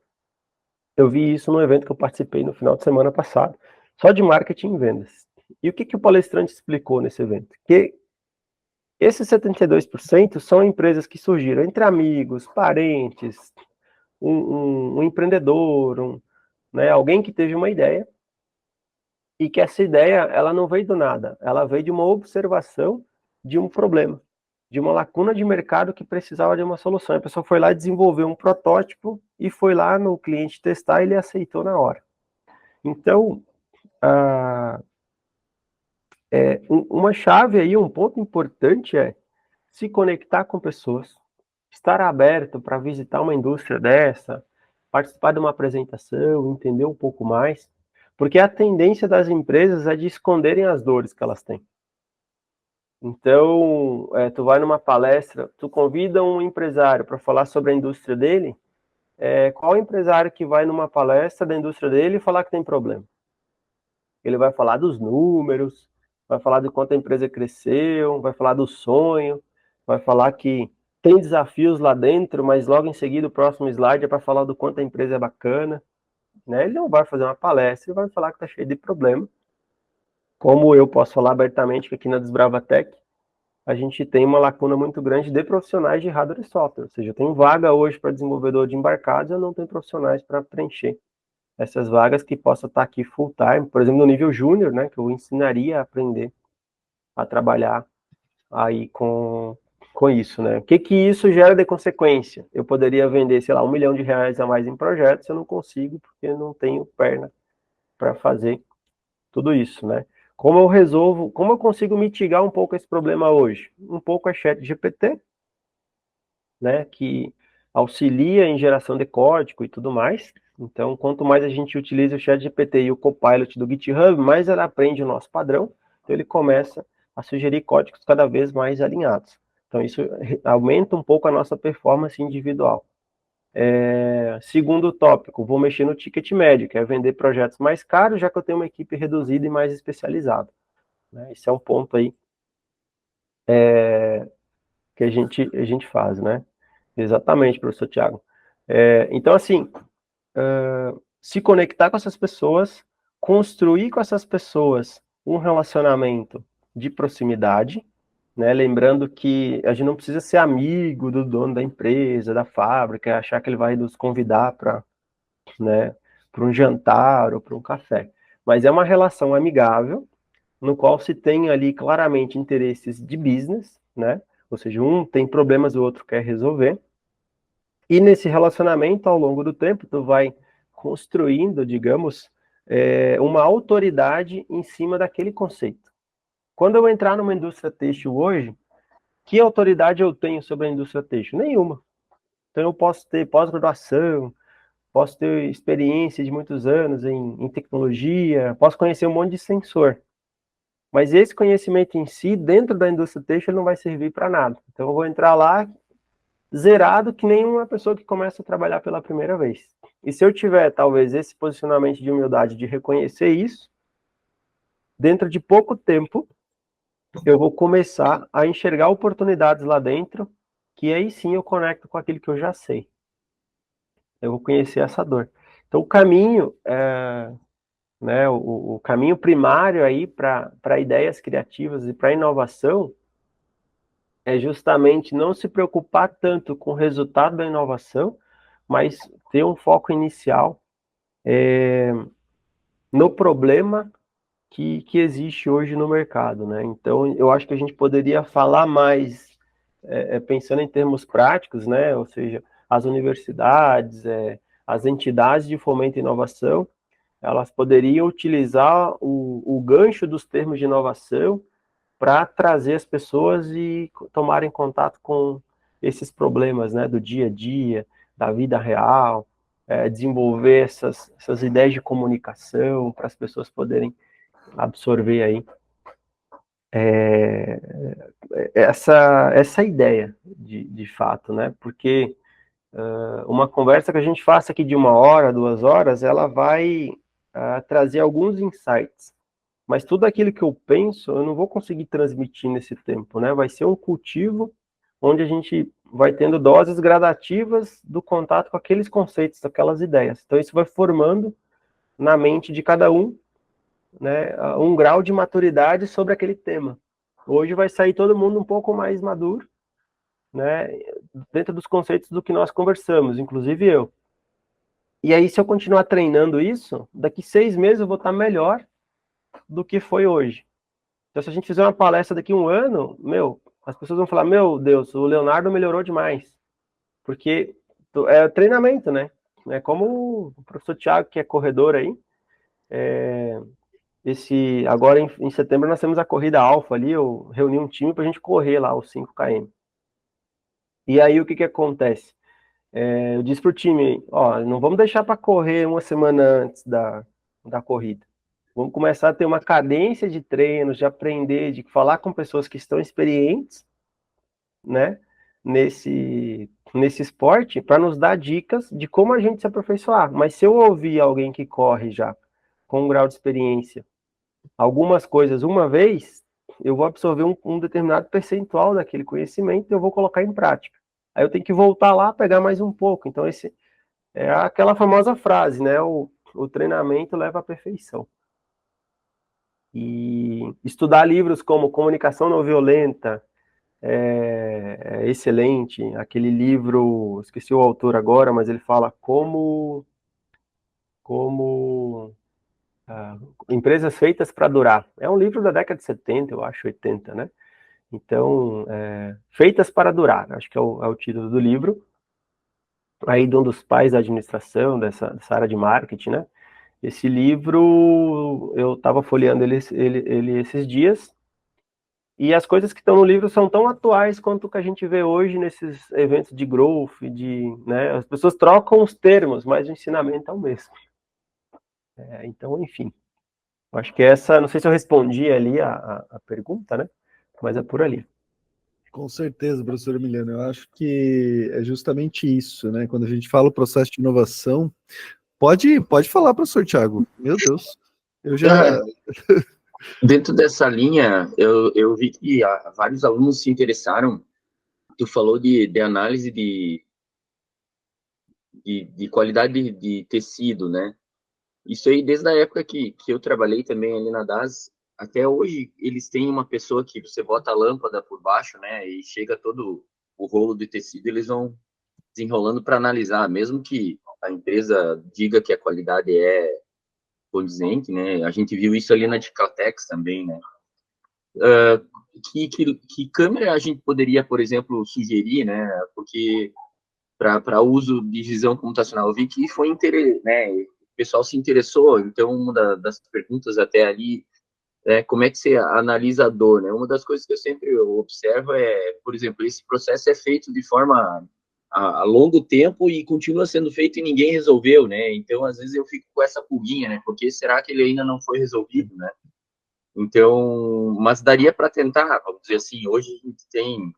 Eu vi isso no evento que eu participei no final de semana passado, só de marketing e vendas. E o que o palestrante explicou nesse evento? Que esses 72% são empresas que surgiram entre amigos, parentes, um empreendedor, né, alguém que teve uma ideia, e que essa ideia ela não veio do nada, ela veio de uma observação de um problema, de uma lacuna de mercado que precisava de uma solução. A pessoa foi lá e desenvolveu um protótipo e foi lá no cliente testar e ele aceitou na hora. Então, uma chave aí, um ponto importante é se conectar com pessoas, estar aberto para visitar uma indústria dessa, participar de uma apresentação, entender um pouco mais, porque a tendência das empresas é de esconderem as dores que elas têm. Então, tu vai numa palestra, tu convida um empresário para falar sobre a indústria dele, qual empresário que vai numa palestra da indústria dele e falar que tem problema? Ele vai falar dos números, vai falar de quanto a empresa cresceu, vai falar do sonho, vai falar que tem desafios lá dentro, mas logo em seguida o próximo slide é para falar do quanto a empresa é bacana, né? Ele não vai fazer uma palestra, ele vai falar que está cheio de problema. Como eu posso falar abertamente que aqui na Desbravatec, a gente tem uma lacuna muito grande de profissionais de hardware e software, ou seja, tem vaga hoje para desenvolvedor de embarcados, eu não tenho profissionais para preencher essas vagas que possa estar aqui full time, por exemplo, no nível júnior, né, que eu ensinaria a aprender a trabalhar aí com isso, né? O que isso gera de consequência? Eu poderia vender, sei lá, R$1 milhão a mais em projetos, eu não consigo porque eu não tenho perna para fazer tudo isso, né? Como eu consigo mitigar um pouco esse problema hoje? Um pouco é ChatGPT, né, que auxilia em geração de código e tudo mais. Então, quanto mais a gente utiliza o ChatGPT e o Copilot do GitHub, mais ela aprende o nosso padrão, então ele começa a sugerir códigos cada vez mais alinhados. Então, isso aumenta um pouco a nossa performance individual. Segundo tópico, vou mexer no ticket médio, que é vender projetos mais caros, já que eu tenho uma equipe reduzida e mais especializada. Né? Esse é um ponto aí que a gente faz, né? Exatamente, professor Tiago. Então, assim, se conectar com essas pessoas, construir com essas pessoas um relacionamento de proximidade, né? Lembrando que a gente não precisa ser amigo do dono da empresa, da fábrica, achar que ele vai nos convidar para, né, para um jantar ou para um café. Mas é uma relação amigável, no qual se tem ali claramente interesses de business, né? Ou seja, um tem problemas, o outro quer resolver. E nesse relacionamento, ao longo do tempo, tu vai construindo, digamos, uma autoridade em cima daquele conceito. Quando eu entrar numa indústria têxtil hoje, que autoridade eu tenho sobre a indústria têxtil? Nenhuma. Então eu posso ter pós-graduação, posso ter experiência de muitos anos em tecnologia, posso conhecer um monte de sensor. Mas esse conhecimento em si, dentro da indústria têxtil, ele não vai servir para nada. Então, eu vou entrar lá zerado que nem uma pessoa que começa a trabalhar pela primeira vez. E se eu tiver, talvez, esse posicionamento de humildade de reconhecer isso, dentro de pouco tempo, eu vou começar a enxergar oportunidades lá dentro, que aí sim eu conecto com aquilo que eu já sei. Eu vou conhecer essa dor. Então, o caminho, né, o caminho primário aí para ideias criativas e para inovação é justamente não se preocupar tanto com o resultado da inovação, mas ter um foco inicial no problema que existe hoje no mercado, né? Então, eu acho que a gente poderia falar mais, pensando em termos práticos, né? Ou seja, as universidades, as entidades de fomento e inovação, elas poderiam utilizar o gancho dos termos de inovação para trazer as pessoas e tomarem contato com esses problemas, né, do dia a dia, da vida real, desenvolver essas ideias de comunicação para as pessoas poderem absorver aí essa ideia de fato, né? Porque uma conversa que a gente faça aqui de 1 hora, 2 horas, ela vai trazer alguns insights. Mas tudo aquilo que eu penso, eu não vou conseguir transmitir nesse tempo, né? Vai ser um cultivo onde a gente vai tendo doses gradativas do contato com aqueles conceitos, aquelas ideias. Então, isso vai formando na mente de cada um, né, um grau de maturidade sobre aquele tema. Hoje vai sair todo mundo um pouco mais maduro, né, dentro dos conceitos do que nós conversamos, inclusive eu. E aí, se eu continuar treinando isso, daqui 6 meses eu vou estar melhor do que foi hoje. Então, se a gente fizer uma palestra daqui 1 ano, as pessoas vão falar, meu Deus, o Leonardo melhorou demais. Porque é treinamento, né? É como o professor Thiago, que é corredor aí, agora em setembro nós temos a corrida Alfa ali, eu reuni um time para a gente correr lá os 5 km. E aí o que acontece? Eu disse pro time, ó, não vamos deixar para correr 1 semana antes da corrida. Vamos começar a ter uma cadência de treinos, de aprender, de falar com pessoas que estão experientes, né, nesse esporte, para nos dar dicas de como a gente se aperfeiçoar. Mas se eu ouvir alguém que corre já com um grau de experiência, algumas coisas uma vez, eu vou absorver um determinado percentual daquele conhecimento e eu vou colocar em prática. Aí eu tenho que voltar lá, pegar mais um pouco. Então, esse é aquela famosa frase, né? O treinamento leva à perfeição. E estudar livros como Comunicação Não Violenta é excelente. Aquele livro, esqueci o autor agora, mas ele fala como empresas feitas para durar. É um livro da década de 70, eu acho, 80, né? Então, Feitas para Durar, acho que é o título do livro. Aí de um dos pais da administração, dessa área de marketing, né? Esse livro, eu estava folheando ele esses dias, e as coisas que estão no livro são tão atuais quanto o que a gente vê hoje nesses eventos de growth, né? As pessoas trocam os termos, mas o ensinamento é o mesmo. Então, enfim, acho que não sei se eu respondi ali a pergunta, né? Mas é por ali. Com certeza, professor Emiliano. Eu acho que é justamente isso, né? Quando a gente fala o processo de inovação, pode falar, professor Thiago. Meu Deus, eu já. Dentro dessa linha, eu vi que vários alunos se interessaram. Tu falou de análise de qualidade de tecido, né? Isso aí, desde a época que eu trabalhei também ali na DAS, até hoje, eles têm uma pessoa que você bota a lâmpada por baixo, né? E chega todo o rolo de tecido, eles vão desenrolando para analisar, mesmo que a empresa diga que a qualidade é condizente, né? A gente viu isso ali na Dicaltex também, né? Que câmera a gente poderia, por exemplo, sugerir, né? Porque para uso de visão computacional, eu vi que foi né? O pessoal se interessou, então uma das perguntas até ali é como é que você analisa a dor, né? Uma das coisas que eu sempre observo é, por exemplo, esse processo é feito de forma a longo tempo e continua sendo feito e ninguém resolveu, né? Então, às vezes eu fico com essa pulguinha, né? Porque será que ele ainda não foi resolvido, né? Então, mas daria para tentar, vamos dizer assim, hoje a gente tem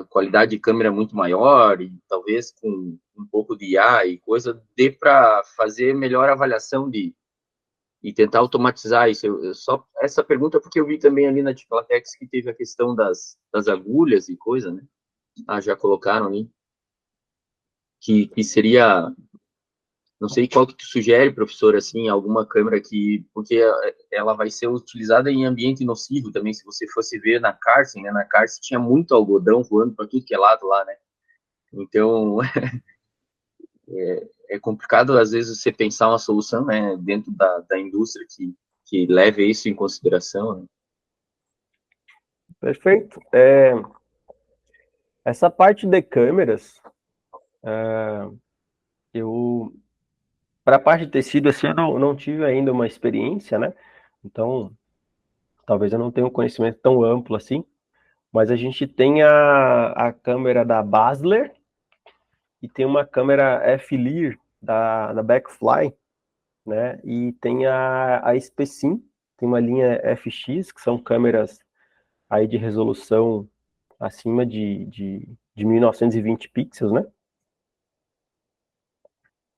qualidade de câmera muito maior e talvez com um pouco de IA e coisa, dê para fazer melhor avaliação e tentar automatizar isso. Só essa pergunta porque eu vi também ali na Ticlatex que teve a questão das agulhas e coisa, né? Já colocaram ali. Que seria, não sei qual que tu sugere, professor, assim, alguma câmera porque ela vai ser utilizada em ambiente nocivo também, se você fosse ver na Carson, né? Na Carson tinha muito algodão voando para tudo que é lado lá, né? Então, é complicado, às vezes, você pensar uma solução, né, dentro da indústria que leve isso em consideração, né? Perfeito. Essa parte de câmeras, eu para a parte de tecido, assim, eu não tive ainda uma experiência, né? Então, talvez eu não tenha um conhecimento tão amplo assim, mas a gente tem a câmera da Basler e tem uma câmera F-Lear da Backfly, né? E tem a Specim, tem uma linha FX, que são câmeras aí de resolução acima de 1920 pixels, né?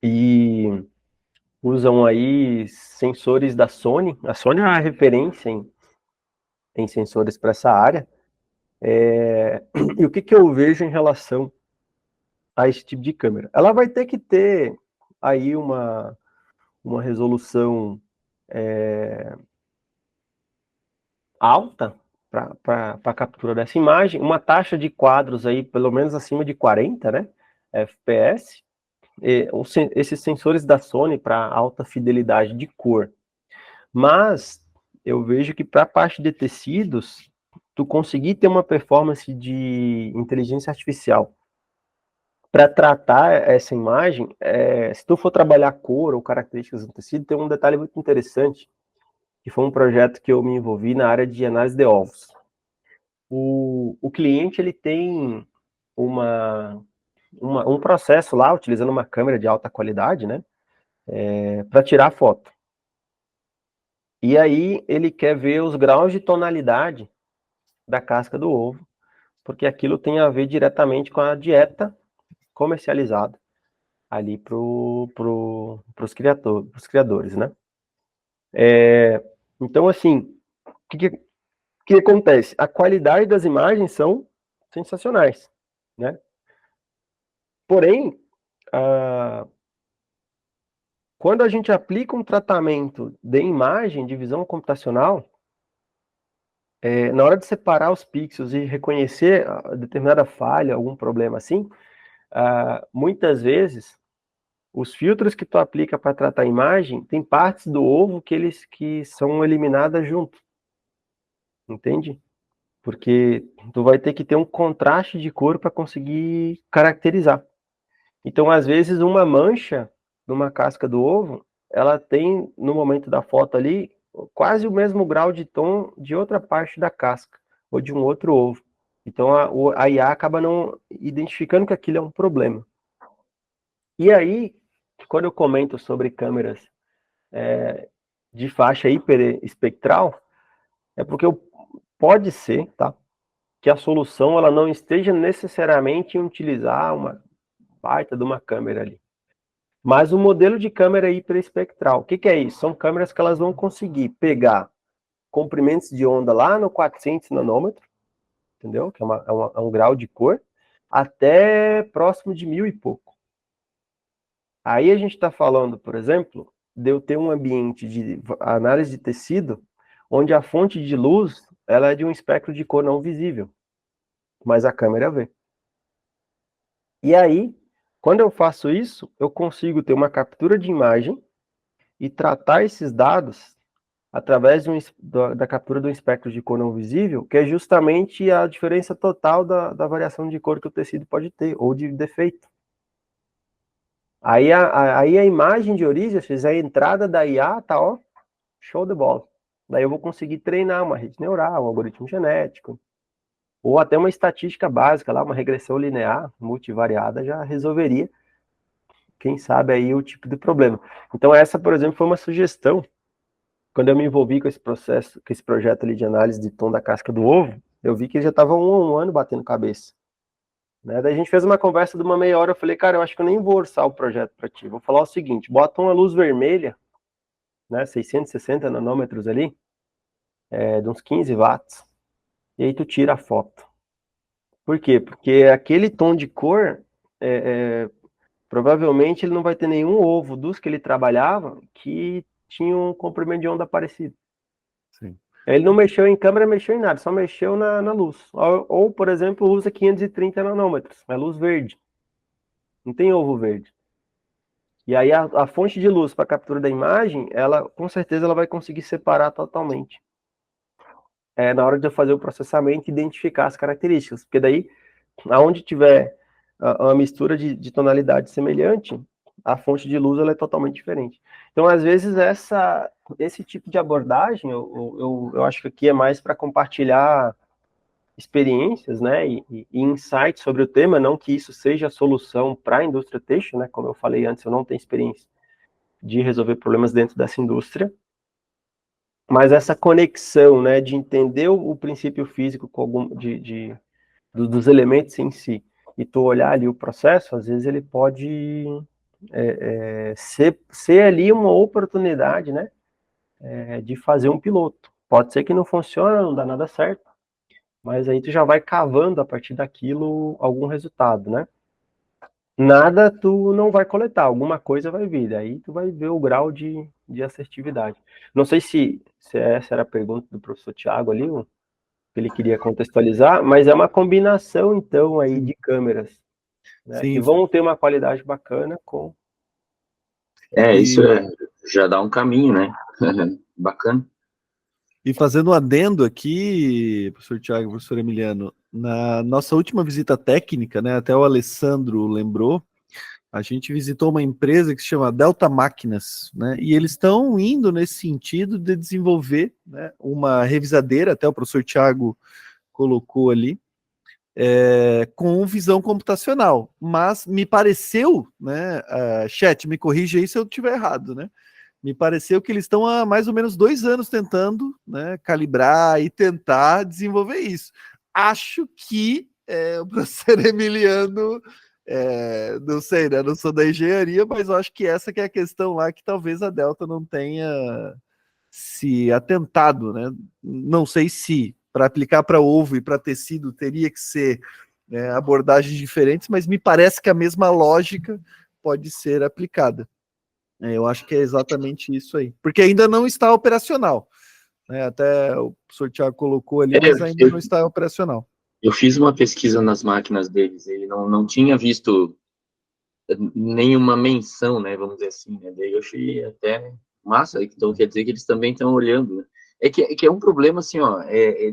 E usam aí sensores da Sony. A Sony é a referência em sensores para essa área. E o que eu vejo em relação a esse tipo de câmera? Ela vai ter que ter aí uma resolução alta para a captura dessa imagem, uma taxa de quadros aí pelo menos acima de 40, né, FPS, esses sensores da Sony para alta fidelidade de cor. Mas eu vejo que para a parte de tecidos, tu conseguir ter uma performance de inteligência artificial para tratar essa imagem, se tu for trabalhar cor ou características do tecido, tem um detalhe muito interessante, que foi um projeto que eu me envolvi na área de análise de ovos. O cliente, ele tem um processo lá, utilizando uma câmera de alta qualidade, né, para tirar foto. E aí ele quer ver os graus de tonalidade da casca do ovo, porque aquilo tem a ver diretamente com a dieta comercializada ali para os criadores, né? Então, assim, o que acontece? A qualidade das imagens são sensacionais, né? Porém, quando a gente aplica um tratamento de imagem, de visão computacional, na hora de separar os pixels e reconhecer determinada falha, algum problema assim, muitas vezes os filtros que tu aplica para tratar a imagem tem partes do ovo que são eliminadas junto, entende? Porque tu vai ter que ter um contraste de cor para conseguir caracterizar. Então, às vezes, uma mancha numa casca do ovo, ela tem, no momento da foto ali, quase o mesmo grau de tom de outra parte da casca, ou de um outro ovo. Então, a IA acaba não identificando que aquilo é um problema. E aí, quando eu comento sobre câmeras de faixa hiperespectral, é porque pode ser, tá, que a solução ela não esteja necessariamente em utilizar uma baita de uma câmera ali. Mas o modelo de câmera hiperespectral, o que é isso? São câmeras que elas vão conseguir pegar comprimentos de onda lá no 400 nanômetro, entendeu? Que é um grau de cor, até próximo de 1000 e pouco. Aí a gente está falando, por exemplo, de eu ter um ambiente de análise de tecido, onde a fonte de luz ela é de um espectro de cor não visível, mas a câmera vê. E aí, quando eu faço isso, eu consigo ter uma captura de imagem e tratar esses dados através da captura do espectro de cor não visível, que é justamente a diferença total da variação de cor que o tecido pode ter, ou de defeito. Aí a imagem de origem, se fizer a entrada da IA, tá, ó, show de bola. Daí eu vou conseguir treinar uma rede neural, um algoritmo genético. ou até uma estatística básica lá, uma regressão linear multivariada já resolveria, quem sabe aí o tipo de problema. Então essa, por exemplo, foi uma sugestão quando eu me envolvi com esse processo, com esse projeto ali de análise de tom da casca do ovo. Eu vi que eles já estavam um ano batendo cabeça, né? Daí a gente fez uma conversa de uma meia hora. Eu falei, cara, eu acho que eu nem vou orçar o projeto para ti. Vou falar o seguinte: bota uma luz vermelha, né, 660 nanômetros ali, de uns 15 watts, e aí tu tira a foto. Por quê? Porque aquele tom de cor, provavelmente ele não vai ter nenhum ovo dos que ele trabalhava que tinha um comprimento de onda parecido. Sim. Ele não mexeu em câmera, mexeu em nada, só mexeu na luz. Ou, por exemplo, usa 530 nanômetros, é luz verde. Não tem ovo verde. E aí a fonte de luz para captura da imagem, ela com certeza ela vai conseguir separar totalmente. Na hora de eu fazer o processamento, identificar as características. Porque daí, aonde tiver uma mistura de tonalidade semelhante, a fonte de luz ela é totalmente diferente. Então, às vezes, esse tipo de abordagem, eu acho que aqui é mais para compartilhar experiências, né, e insights sobre o tema, não que isso seja a solução para a indústria têxtil, né, como eu falei antes, eu não tenho experiência de resolver problemas dentro dessa indústria, mas essa conexão, né, de entender o princípio físico com dos elementos em si, e tu olhar ali o processo, às vezes ele pode ser ali uma oportunidade, né, de fazer um piloto. Pode ser que não funcione, não dá nada certo, mas aí tu já vai cavando a partir daquilo algum resultado, né? Nada tu não vai coletar, alguma coisa vai vir, daí tu vai ver o grau de assertividade. Não sei se essa era a pergunta do professor Tiago ali, que ele queria contextualizar, mas é uma combinação, então, aí de câmeras, né, que Sim. vão ter uma qualidade bacana com... Isso já dá um caminho, né? Bacana. E fazendo um adendo aqui, professor Tiago, professor Emiliano, na nossa última visita técnica, né, até o Alessandro lembrou, a gente visitou uma empresa que se chama Delta Máquinas, né, e eles estão indo nesse sentido de desenvolver, né, uma revisadeira, até o professor Tiago colocou ali, com visão computacional. Mas me pareceu, né, chat, me corrija aí se eu estiver errado, né? Me pareceu que eles estão há mais ou menos 2 anos tentando, né, calibrar e tentar desenvolver isso. Acho que o professor Emiliano, não sei, né, não sou da engenharia, mas eu acho que essa que é a questão lá que talvez a Delta não tenha se atentado, né? Não sei se para aplicar para ovo e para tecido teria que ser abordagens diferentes, mas me parece que a mesma lógica pode ser aplicada. Eu acho que é exatamente isso aí. Porque ainda não está operacional. Né? Até o professor Tiago colocou ali, mas ainda não está operacional. Eu fiz uma pesquisa nas máquinas deles, ele não tinha visto nenhuma menção, né, vamos dizer assim, né? Daí eu achei até massa, então quer dizer que eles também estão olhando, né? Que é um problema, assim, ó,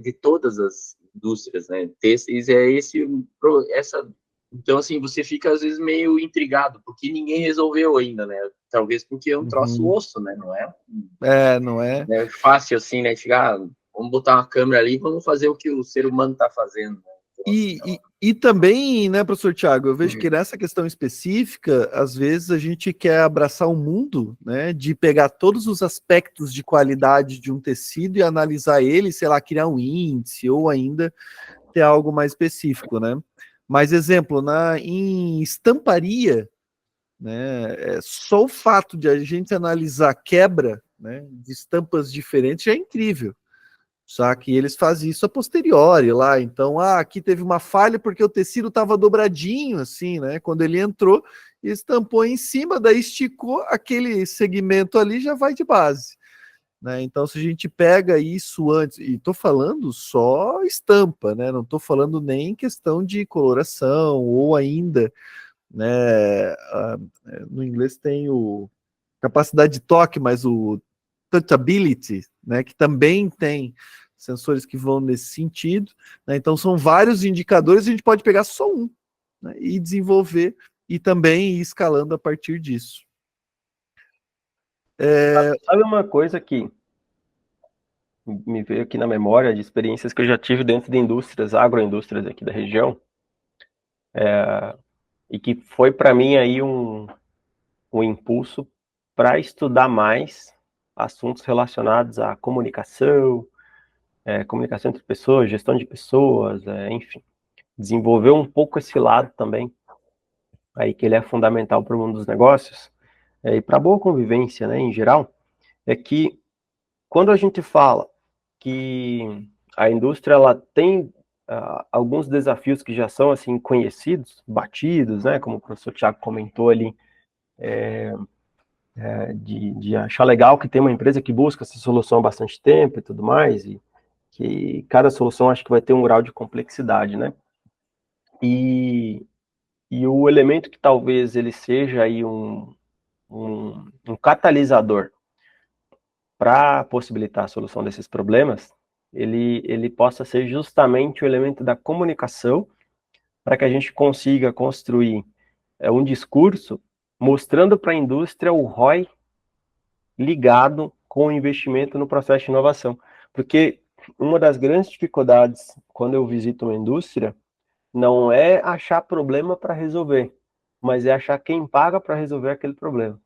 de todas as indústrias, né? Têxteis essa... Então, assim, você fica, às vezes, meio intrigado, porque ninguém resolveu ainda, né? Talvez porque é um troço osso, né? Não é? Não é? É fácil, assim, né? Chegar, vamos botar uma câmera ali e vamos fazer o que o ser humano está fazendo, né? Então, assim, E também, né, professor Tiago, eu vejo que nessa questão específica, às vezes a gente quer abraçar um mundo, né, de pegar todos os aspectos de qualidade de um tecido e analisar ele, sei lá, criar um índice ou ainda ter algo mais específico, né? Mas, exemplo, em estamparia, né, só o fato de a gente analisar quebra, né, de estampas diferentes já é incrível. Só que eles fazem isso a posteriori lá. Então, aqui teve uma falha porque o tecido estava dobradinho, assim, né? Quando ele entrou, estampou em cima, daí esticou aquele segmento ali, já vai de base. Né? Então, se a gente pega isso antes, e estou falando só estampa, né? Não estou falando nem questão de coloração, ou ainda, né? No inglês tem o capacidade de toque, mas o touchability, né, que também tem sensores que vão nesse sentido, né, então são vários indicadores, a gente pode pegar só um, né, e desenvolver e também ir escalando a partir disso. Sabe uma coisa que me veio aqui na memória de experiências que eu já tive dentro de indústrias, agroindústrias aqui da região, e que foi para mim aí um impulso para estudar mais assuntos relacionados à comunicação, comunicação entre pessoas, gestão de pessoas, enfim, desenvolver um pouco esse lado também, aí que ele é fundamental para o mundo dos negócios, e para a boa convivência, né, em geral, é que quando a gente fala que a indústria ela tem alguns desafios que já são assim conhecidos, batidos, né, como o professor Tiago comentou ali, de achar legal que tem uma empresa que busca essa solução há bastante tempo e tudo mais, e que cada solução acho que vai ter um grau de complexidade, né? E, e o elemento que talvez ele seja aí um catalisador para possibilitar a solução desses problemas, ele possa ser justamente o elemento da comunicação, para que a gente consiga construir um discurso mostrando para a indústria o ROI ligado com o investimento no processo de inovação. Porque uma das grandes dificuldades quando eu visito uma indústria não é achar problema para resolver, mas é achar quem paga para resolver aquele problema,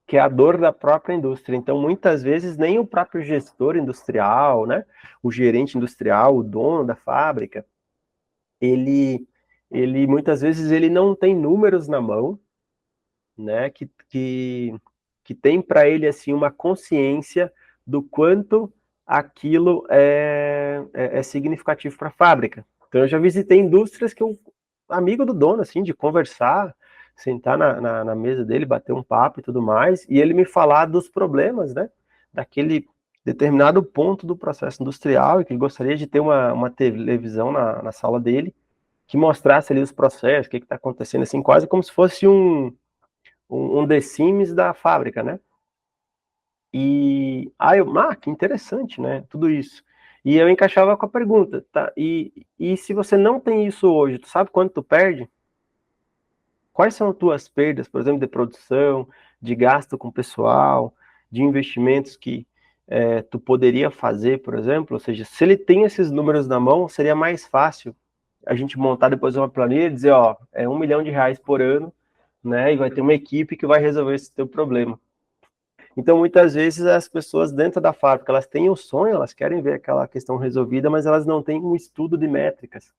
que é a dor da própria indústria. Então, muitas vezes, nem o próprio gestor industrial, né, o gerente industrial, o dono da fábrica, ele muitas vezes ele não tem números na mão, né, que tem para ele assim uma consciência do quanto aquilo é significativo para a fábrica. Então eu já visitei indústrias que eu, amigo do dono, assim, de conversar, sentar na mesa dele, bater um papo e tudo mais, e ele me falar dos problemas, né, daquele determinado ponto do processo industrial, e que ele gostaria de ter uma televisão na sala dele, que mostrasse ali os processos, o que está acontecendo, assim, quase como se fosse um The Sims da fábrica, né? E aí que interessante, né? Tudo isso. E eu encaixava com a pergunta, tá? E se você não tem isso hoje, tu sabe quanto tu perde? Quais são as tuas perdas, por exemplo, de produção, de gasto com pessoal, de investimentos que tu poderia fazer, por exemplo? Ou seja, se ele tem esses números na mão, seria mais fácil a gente montar depois uma planilha e dizer, ó, é R$ 1 milhão por ano, né? E vai ter uma equipe que vai resolver esse teu problema. Então, muitas vezes, as pessoas dentro da fábrica, elas têm o sonho, elas querem ver aquela questão resolvida, mas elas não têm um estudo de métricas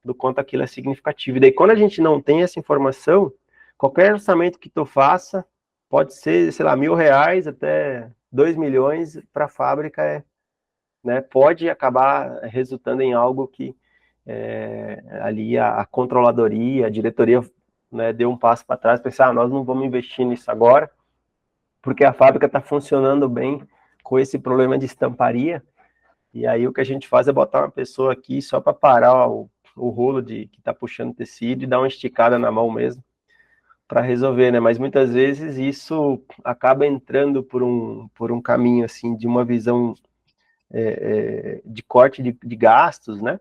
do quanto aquilo é significativo. E daí, quando a gente não tem essa informação, qualquer orçamento que tu faça, pode ser, sei lá, R$ 1.000 até 2 milhões para a fábrica, né, pode acabar resultando em algo que ali a controladoria, a diretoria, né, deu um passo para trás, pensar, nós não vamos investir nisso agora, porque a fábrica está funcionando bem com esse problema de estamparia, e aí o que a gente faz é botar uma pessoa aqui só para parar o rolo que está puxando tecido e dar uma esticada na mão mesmo, para resolver, né? Mas muitas vezes isso acaba entrando por um caminho, assim, de uma visão de corte de gastos, né?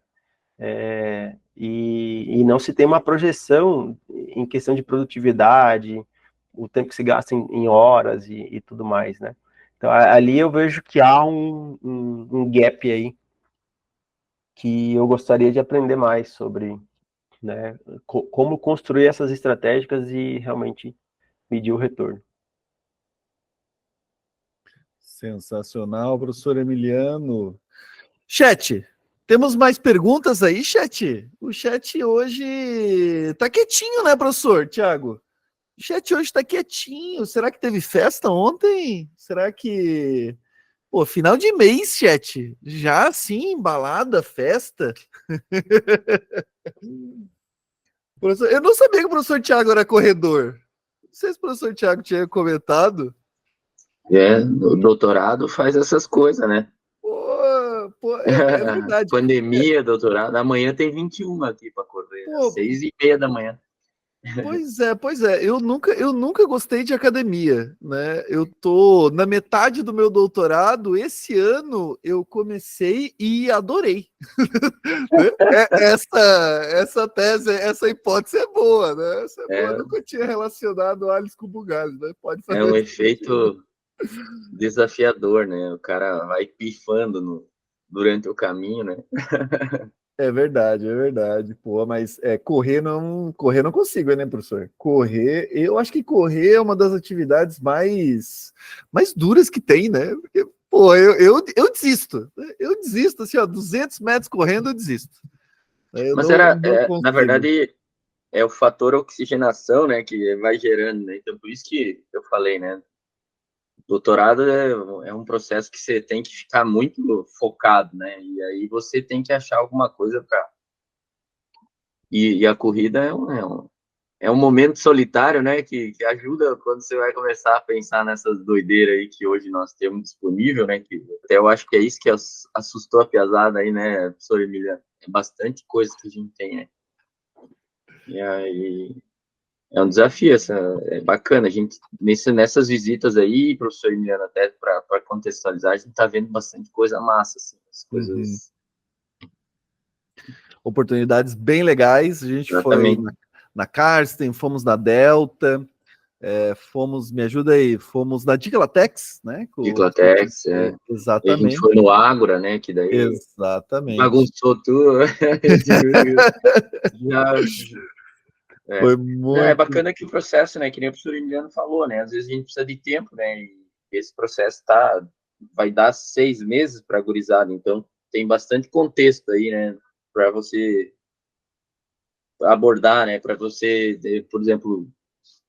E não se tem uma projeção em questão de produtividade, o tempo que se gasta em horas e tudo mais, né? Então, ali eu vejo que há um gap aí que eu gostaria de aprender mais sobre, né, como construir essas estratégicas e realmente medir o retorno. Sensacional, professor Emiliano. Chat, temos mais perguntas aí, chat? O chat hoje tá quietinho, né, professor Tiago? O chat hoje tá quietinho. Será que teve festa ontem? Será que... Pô, final de mês, chat. Já assim, embalada, festa. Professor, eu não sabia que o professor Tiago era corredor. Não sei se o professor Tiago tinha comentado. O doutorado faz essas coisas, né? É verdade. Pandemia, doutorado. Amanhã tem 21 aqui para correr, às 6h30 da manhã. Pois é. Eu nunca gostei de academia, né? Eu tô na metade do meu doutorado. Esse ano eu comecei e adorei. Essa tese, essa hipótese é boa, né? Essa é boa. Eu nunca tinha relacionado Alice com Bugalho, né? Pode fazer um efeito desafiador, né? O cara vai pifando durante o caminho, né? É verdade, é verdade. Pô, mas correr não consigo, né, professor? Correr, eu acho que correr é uma das atividades mais duras que tem, né? Porque, pô, eu desisto. Eu desisto, assim, ó, 200 metros correndo, eu desisto. Eu Mas não na consigo. verdade, é o fator oxigenação, né, que vai gerando, né? Então, por isso que eu falei, né? Doutorado é um processo que você tem que ficar muito focado, né? E aí você tem que achar alguma coisa para. E a corrida é um momento solitário, né? Que ajuda quando você vai começar a pensar nessas doideiras aí que hoje nós temos disponível, né? Que até eu acho que é isso que assustou a piazada aí, né, professor Emiliano? É bastante coisa que a gente tem, né? E aí é um desafio, é bacana. A gente, nessas visitas aí, professor Emiliano, até para contextualizar, a gente está vendo bastante coisa massa, assim, as Uhum. coisas. Oportunidades bem legais. A gente foi Exatamente. na Karsten, fomos na Delta, me ajuda aí, fomos na Diclatex, né? Diclatex, e a gente Exatamente, foi no Ágora, né? Que daí exatamente. bagunçou tudo. Já, é. Foi Não, é muito. bacana que o processo, né? Que nem o professor Emiliano falou, né? Às vezes a gente precisa de tempo, né? E esse processo vai dar 6 meses para a gurizada, então tem bastante contexto aí, né? Para você abordar, né? Para você, por exemplo,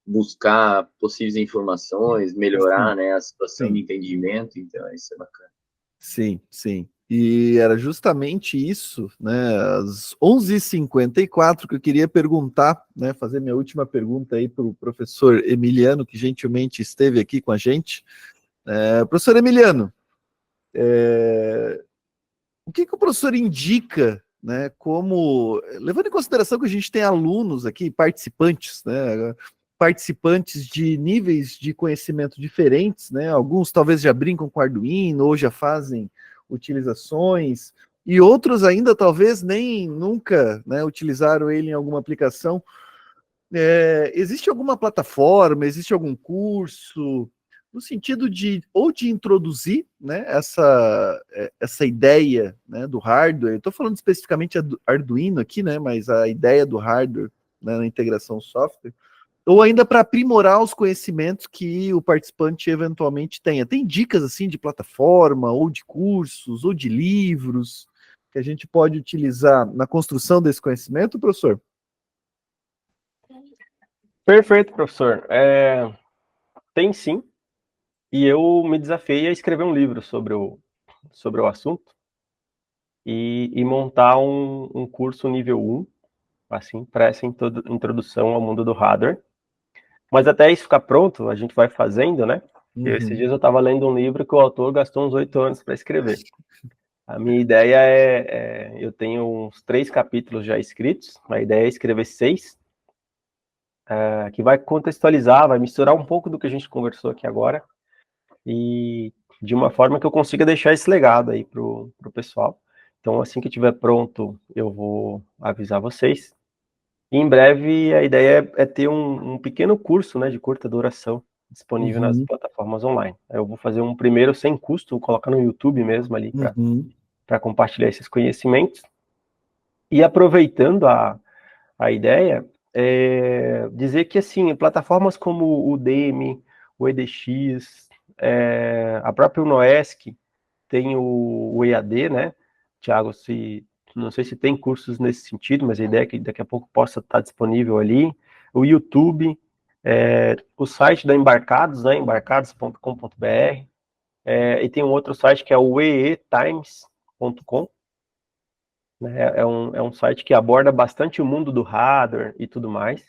buscar possíveis informações, melhorar, Sim, né? A situação de sim, entendimento, então isso é bacana. sim, sim. E era justamente isso, né? Às 11h54 que eu queria perguntar, né? Fazer minha última pergunta aí para o professor Emiliano, que gentilmente esteve aqui com a gente. Professor Emiliano, o que o professor indica, né, como, levando em consideração que a gente tem alunos aqui, participantes, né, participantes de níveis de conhecimento diferentes, né, alguns talvez já brincam com Arduino, ou já fazem utilizações, e outros ainda talvez nem nunca, né, utilizaram ele em alguma aplicação. Existe alguma plataforma, existe algum curso, no sentido de introduzir, né, essa ideia, né, do hardware? Estou falando especificamente Arduino aqui, né, mas a ideia do hardware, né, na integração software, ou ainda para aprimorar os conhecimentos que o participante eventualmente tenha. Tem dicas assim de plataforma, ou de cursos, ou de livros que a gente pode utilizar na construção desse conhecimento, professor? Perfeito, professor. Tem sim, e eu me desafiei a escrever um livro sobre o assunto e montar um curso nível 1, assim, para essa introdução ao mundo do hardware. Mas até isso ficar pronto, a gente vai fazendo, né? E esses Uhum. dias eu estava lendo um livro que o autor gastou uns 8 anos para escrever. A minha ideia eu tenho uns 3 capítulos já escritos, a ideia é escrever 6, que vai contextualizar, vai misturar um pouco do que a gente conversou aqui agora, e de uma forma que eu consiga deixar esse legado aí pro pessoal. Então, assim que estiver pronto, eu vou avisar vocês. E em breve, a ideia é ter um pequeno curso, né, de curta duração, disponível nas Uhum. plataformas online. Eu vou fazer um primeiro sem custo, vou colocar no YouTube mesmo ali Uhum. para compartilhar esses conhecimentos. E aproveitando a ideia, dizer que, assim, plataformas como o Udemy, o edX, a própria UNOESC, tem o EAD, né? Tiago, não sei se tem cursos nesse sentido, mas a ideia é que daqui a pouco possa estar disponível ali. O YouTube, o site da Embarcados, né? embarcados.com.br, e tem um outro site que é o eetimes.com, né? É um site que aborda bastante o mundo do hardware e tudo mais.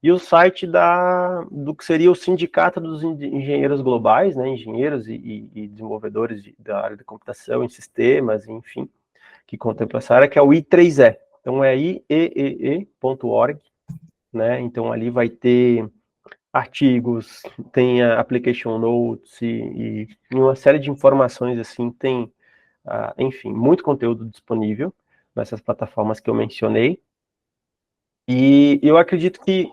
E o site do que seria o Sindicato dos Engenheiros Globais, né? Engenheiros e desenvolvedores da área de computação em sistemas, enfim, que contempla essa área, que é o I3E. Então é ieee.org, né? Então ali vai ter artigos, tem a application notes e uma série de informações assim, tem, enfim, muito conteúdo disponível nessas plataformas que eu mencionei. E eu acredito que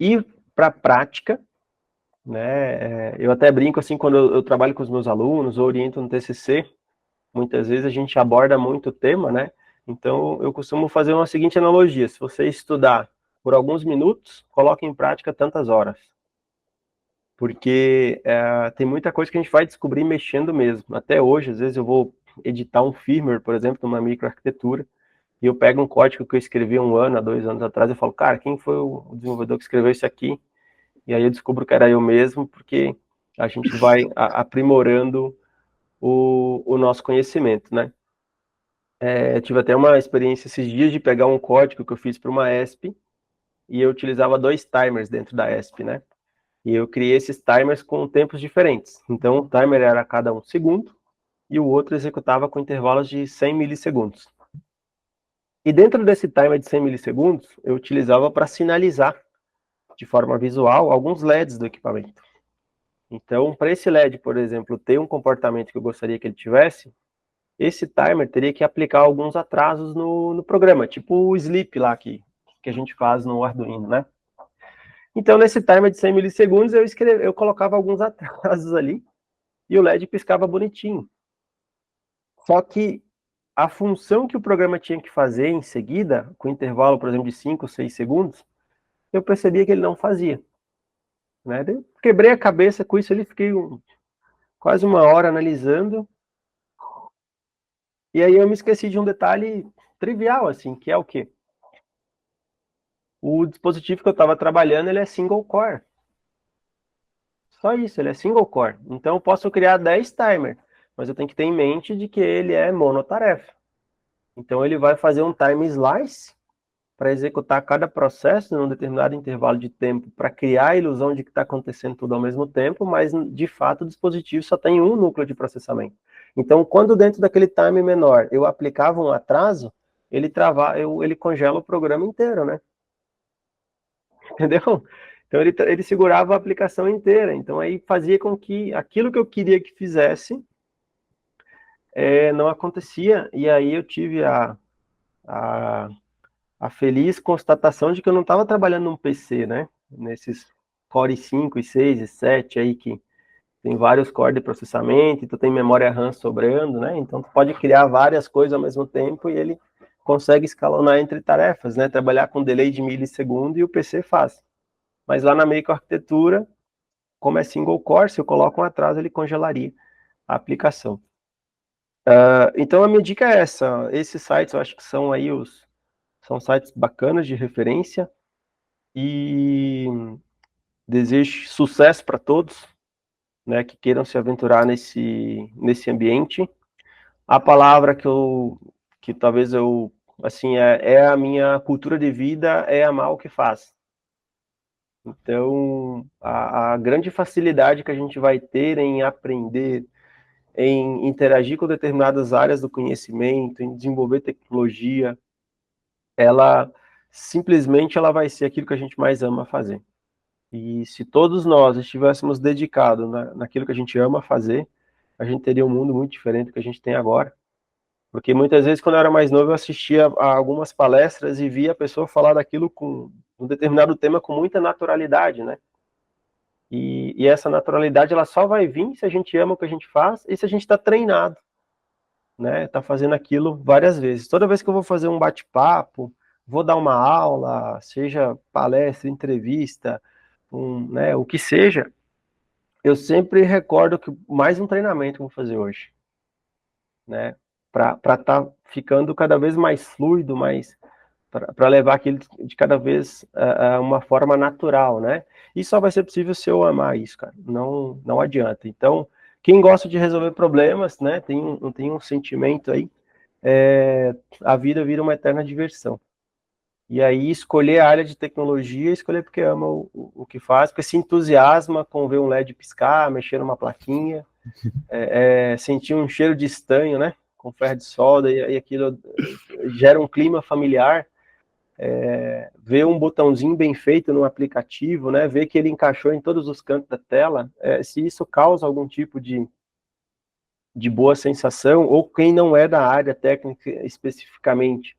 ir para a prática, né? Eu até brinco assim quando eu trabalho com os meus alunos, ou oriento no TCC, muitas vezes a gente aborda muito o tema, né? Então, eu costumo fazer uma seguinte analogia: se você estudar por alguns minutos, coloque em prática tantas horas. Porque tem muita coisa que a gente vai descobrir mexendo mesmo. Até hoje, às vezes eu vou editar um firmware, por exemplo, numa microarquitetura, e eu pego um código que eu escrevi 1 ano, há 2 anos atrás, e falo, cara, quem foi o desenvolvedor que escreveu isso aqui? E aí eu descubro que era eu mesmo, porque a gente vai aprimorando o nosso conhecimento, né? Tive até uma experiência esses dias de pegar um código que eu fiz para uma ESP, e eu utilizava 2 timers dentro da ESP, né? E eu criei esses timers com tempos diferentes. Então, o timer era a cada 1 segundo, e o outro executava com intervalos de 100 milissegundos. E dentro desse timer de 100 milissegundos, eu utilizava para sinalizar de forma visual alguns LEDs do equipamento. Então, para esse LED, por exemplo, ter um comportamento que eu gostaria que ele tivesse, esse timer teria que aplicar alguns atrasos no programa, tipo o sleep lá que a gente faz no Arduino, né? Então, nesse timer de 100 milissegundos, eu colocava alguns atrasos ali, e o LED piscava bonitinho. Só que a função que o programa tinha que fazer em seguida, com intervalo, por exemplo, de 5 ou 6 segundos, eu percebia que ele não fazia. Né? Eu quebrei a cabeça com isso, ali fiquei quase 1 hora analisando, e aí eu me esqueci de um detalhe trivial, assim, que é o quê? O dispositivo que eu estava trabalhando, ele é single core. Só isso, ele é single core. Então eu posso criar 10 timers, mas eu tenho que ter em mente de que ele é monotarefa. Então ele vai fazer um time slice para executar cada processo num determinado intervalo de tempo, para criar a ilusão de que está acontecendo tudo ao mesmo tempo, mas de fato o dispositivo só tem um núcleo de processamento. Então, quando dentro daquele time menor eu aplicava um atraso, ele congela o programa inteiro, né? Entendeu? Então ele segurava a aplicação inteira. Então aí fazia com que aquilo que eu queria que fizesse não acontecia. E aí eu tive a feliz constatação de que eu não estava trabalhando num PC, né? Nesses Core 5 e 6 e 7 aí que tem vários cores de processamento, e tu tem memória RAM sobrando, né? Então tu pode criar várias coisas ao mesmo tempo e ele consegue escalonar entre tarefas, né? Trabalhar com delay de milissegundo e o PC faz. Mas lá na microarquitetura, como é single core, se eu coloco um atraso, ele congelaria a aplicação. Então a minha dica é essa. Esses sites eu acho que são aí são sites bacanas de referência, e desejo sucesso para todos, né, que queiram se aventurar nesse ambiente. A palavra que talvez assim, é a minha cultura de vida, é amar o que faz. Então, a grande facilidade que a gente vai ter em aprender, em interagir com determinadas áreas do conhecimento, em desenvolver tecnologia, ela simplesmente ela vai ser aquilo que a gente mais ama fazer. E se todos nós estivéssemos dedicados naquilo que a gente ama fazer, a gente teria um mundo muito diferente do que a gente tem agora. Porque muitas vezes, quando eu era mais novo, eu assistia a algumas palestras e via a pessoa falar daquilo com um determinado tema com muita naturalidade, né? E essa naturalidade, ela só vai vir se a gente ama o que a gente faz e se a gente está treinado, né? Tá fazendo aquilo várias vezes. Toda vez que eu vou fazer um bate-papo, vou dar uma aula, seja palestra, entrevista, né, o que seja, eu sempre recordo que mais um treinamento que eu vou fazer hoje, né? Para estar ficando cada vez mais fluido, para levar aquilo de cada vez a uma forma natural, né? E só vai ser possível se eu amar isso, cara. Não adianta. Então, quem gosta de resolver problemas, né? Tem um sentimento aí, a vida vira uma eterna diversão. E aí escolher a área de tecnologia, escolher porque ama o que faz, porque se entusiasma com ver um LED piscar, mexer numa plaquinha, sentir um cheiro de estanho, né? Com ferro de solda, e aquilo gera um clima familiar. Ver um botãozinho bem feito no aplicativo, né? Ver que ele encaixou em todos os cantos da tela, se isso causa algum tipo de boa sensação, ou quem não é da área técnica especificamente,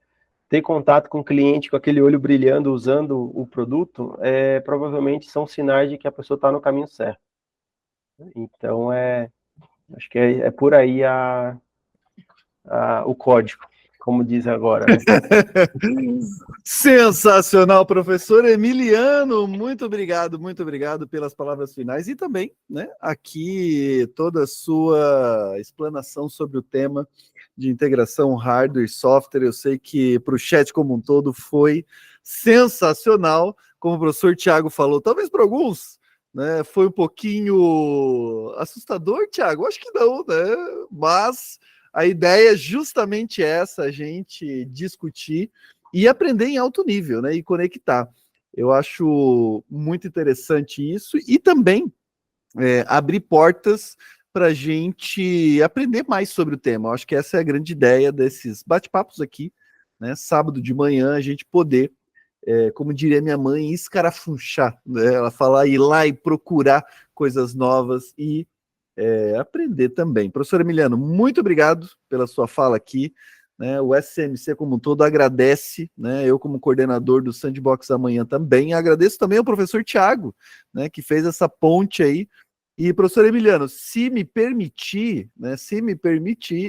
ter contato com o cliente com aquele olho brilhando usando o produto, provavelmente são sinais de que a pessoa está no caminho certo. Então, acho que é por aí o código, como diz agora, né? Sensacional, professor Emiliano, muito obrigado pelas palavras finais e também, né, aqui toda a sua explanação sobre o tema de integração hardware e software. Eu sei que para o chat como um todo foi sensacional, como o professor Thiago falou, talvez para alguns, né, foi um pouquinho assustador, Thiago, acho que não, né, mas a ideia é justamente essa, a gente discutir e aprender em alto nível, né? E conectar. Eu acho muito interessante isso e também abrir portas para a gente aprender mais sobre o tema. Eu acho que essa é a grande ideia desses bate-papos aqui, né? Sábado de manhã, a gente poder, como diria minha mãe, escarafunchar, né? Ela fala ir lá e procurar coisas novas e aprender também. Professor Emiliano, muito obrigado pela sua fala aqui. Né, o SMC como um todo agradece, né, eu como coordenador do Sandbox Amanhã também, agradeço também ao professor Thiago, né, que fez essa ponte aí. E professor Emiliano, se me permitir,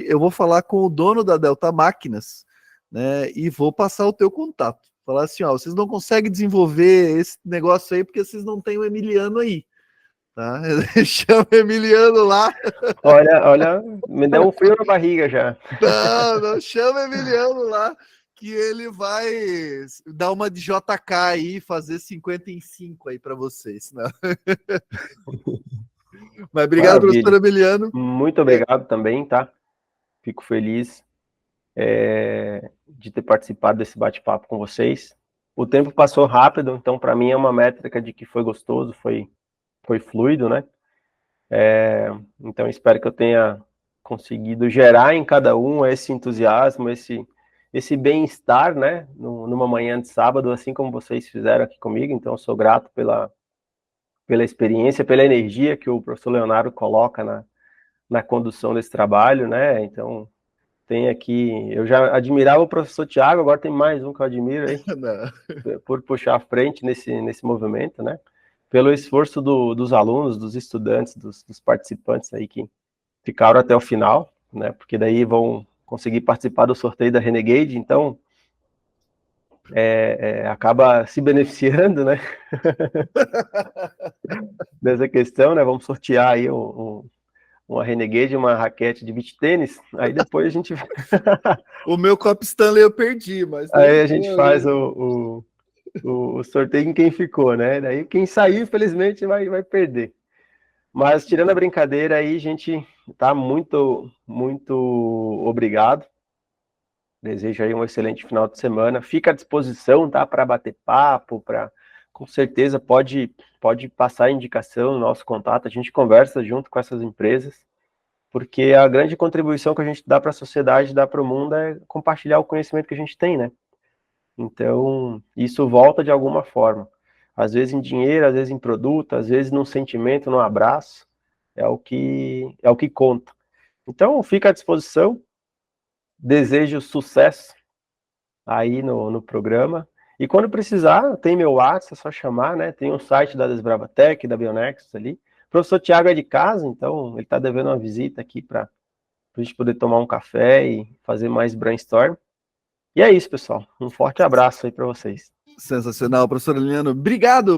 eu vou falar com o dono da Delta Máquinas, né, e vou passar o teu contato. Falar assim, ó, vocês não conseguem desenvolver esse negócio aí porque vocês não têm o Emiliano aí. Tá? Chama o Emiliano lá. Olha, me deu um frio na barriga já. Não, chama o Emiliano lá, que ele vai dar uma de JK aí, fazer 55 aí para vocês. Né? Mas obrigado, Maravilha. professor Emiliano. Muito obrigado também, tá? Fico feliz de ter participado desse bate-papo com vocês. O tempo passou rápido, então para mim é uma métrica de que foi gostoso, foi fluido, né? Então espero que eu tenha conseguido gerar em cada um esse entusiasmo, esse bem-estar, né? Numa manhã de sábado, assim como vocês fizeram aqui comigo. Então eu sou grato pela experiência, pela energia que o professor Leonardo coloca na condução desse trabalho, né? Então tem aqui, eu já admirava o professor Thiago, agora tem mais um que eu admiro aí, por puxar à frente nesse movimento, né? Pelo esforço dos alunos, dos estudantes, dos participantes aí que ficaram até o final, né? Porque daí vão conseguir participar do sorteio da Renegade, então acaba se beneficiando, né? Dessa questão, né? Vamos sortear aí uma Renegade, uma raquete de beach tênis, aí depois a gente... O meu Copa Stanley eu perdi, mas... Aí a gente faz o sorteio em quem ficou, né? Daí quem saiu, infelizmente, vai perder. Mas, tirando a brincadeira aí, gente, tá muito, muito obrigado. Desejo aí um excelente final de semana. Fica à disposição, tá? Para bater papo, com certeza pode passar a indicação no nosso contato. A gente conversa junto com essas empresas, porque a grande contribuição que a gente dá para a sociedade, dá para o mundo, é compartilhar o conhecimento que a gente tem, né? Então, isso volta de alguma forma. Às vezes em dinheiro, às vezes em produto, às vezes num sentimento, num abraço, é o que conta. Então, fica à disposição, desejo sucesso aí no programa, e quando precisar, tem meu WhatsApp, é só chamar, né? Tem o site da Desbravatec, da Bionexus ali. O professor Thiago é de casa, então ele está devendo uma visita aqui para a gente poder tomar um café e fazer mais brainstorm. E é isso, pessoal. Um forte abraço aí para vocês. Sensacional, professor Emiliano. Obrigado.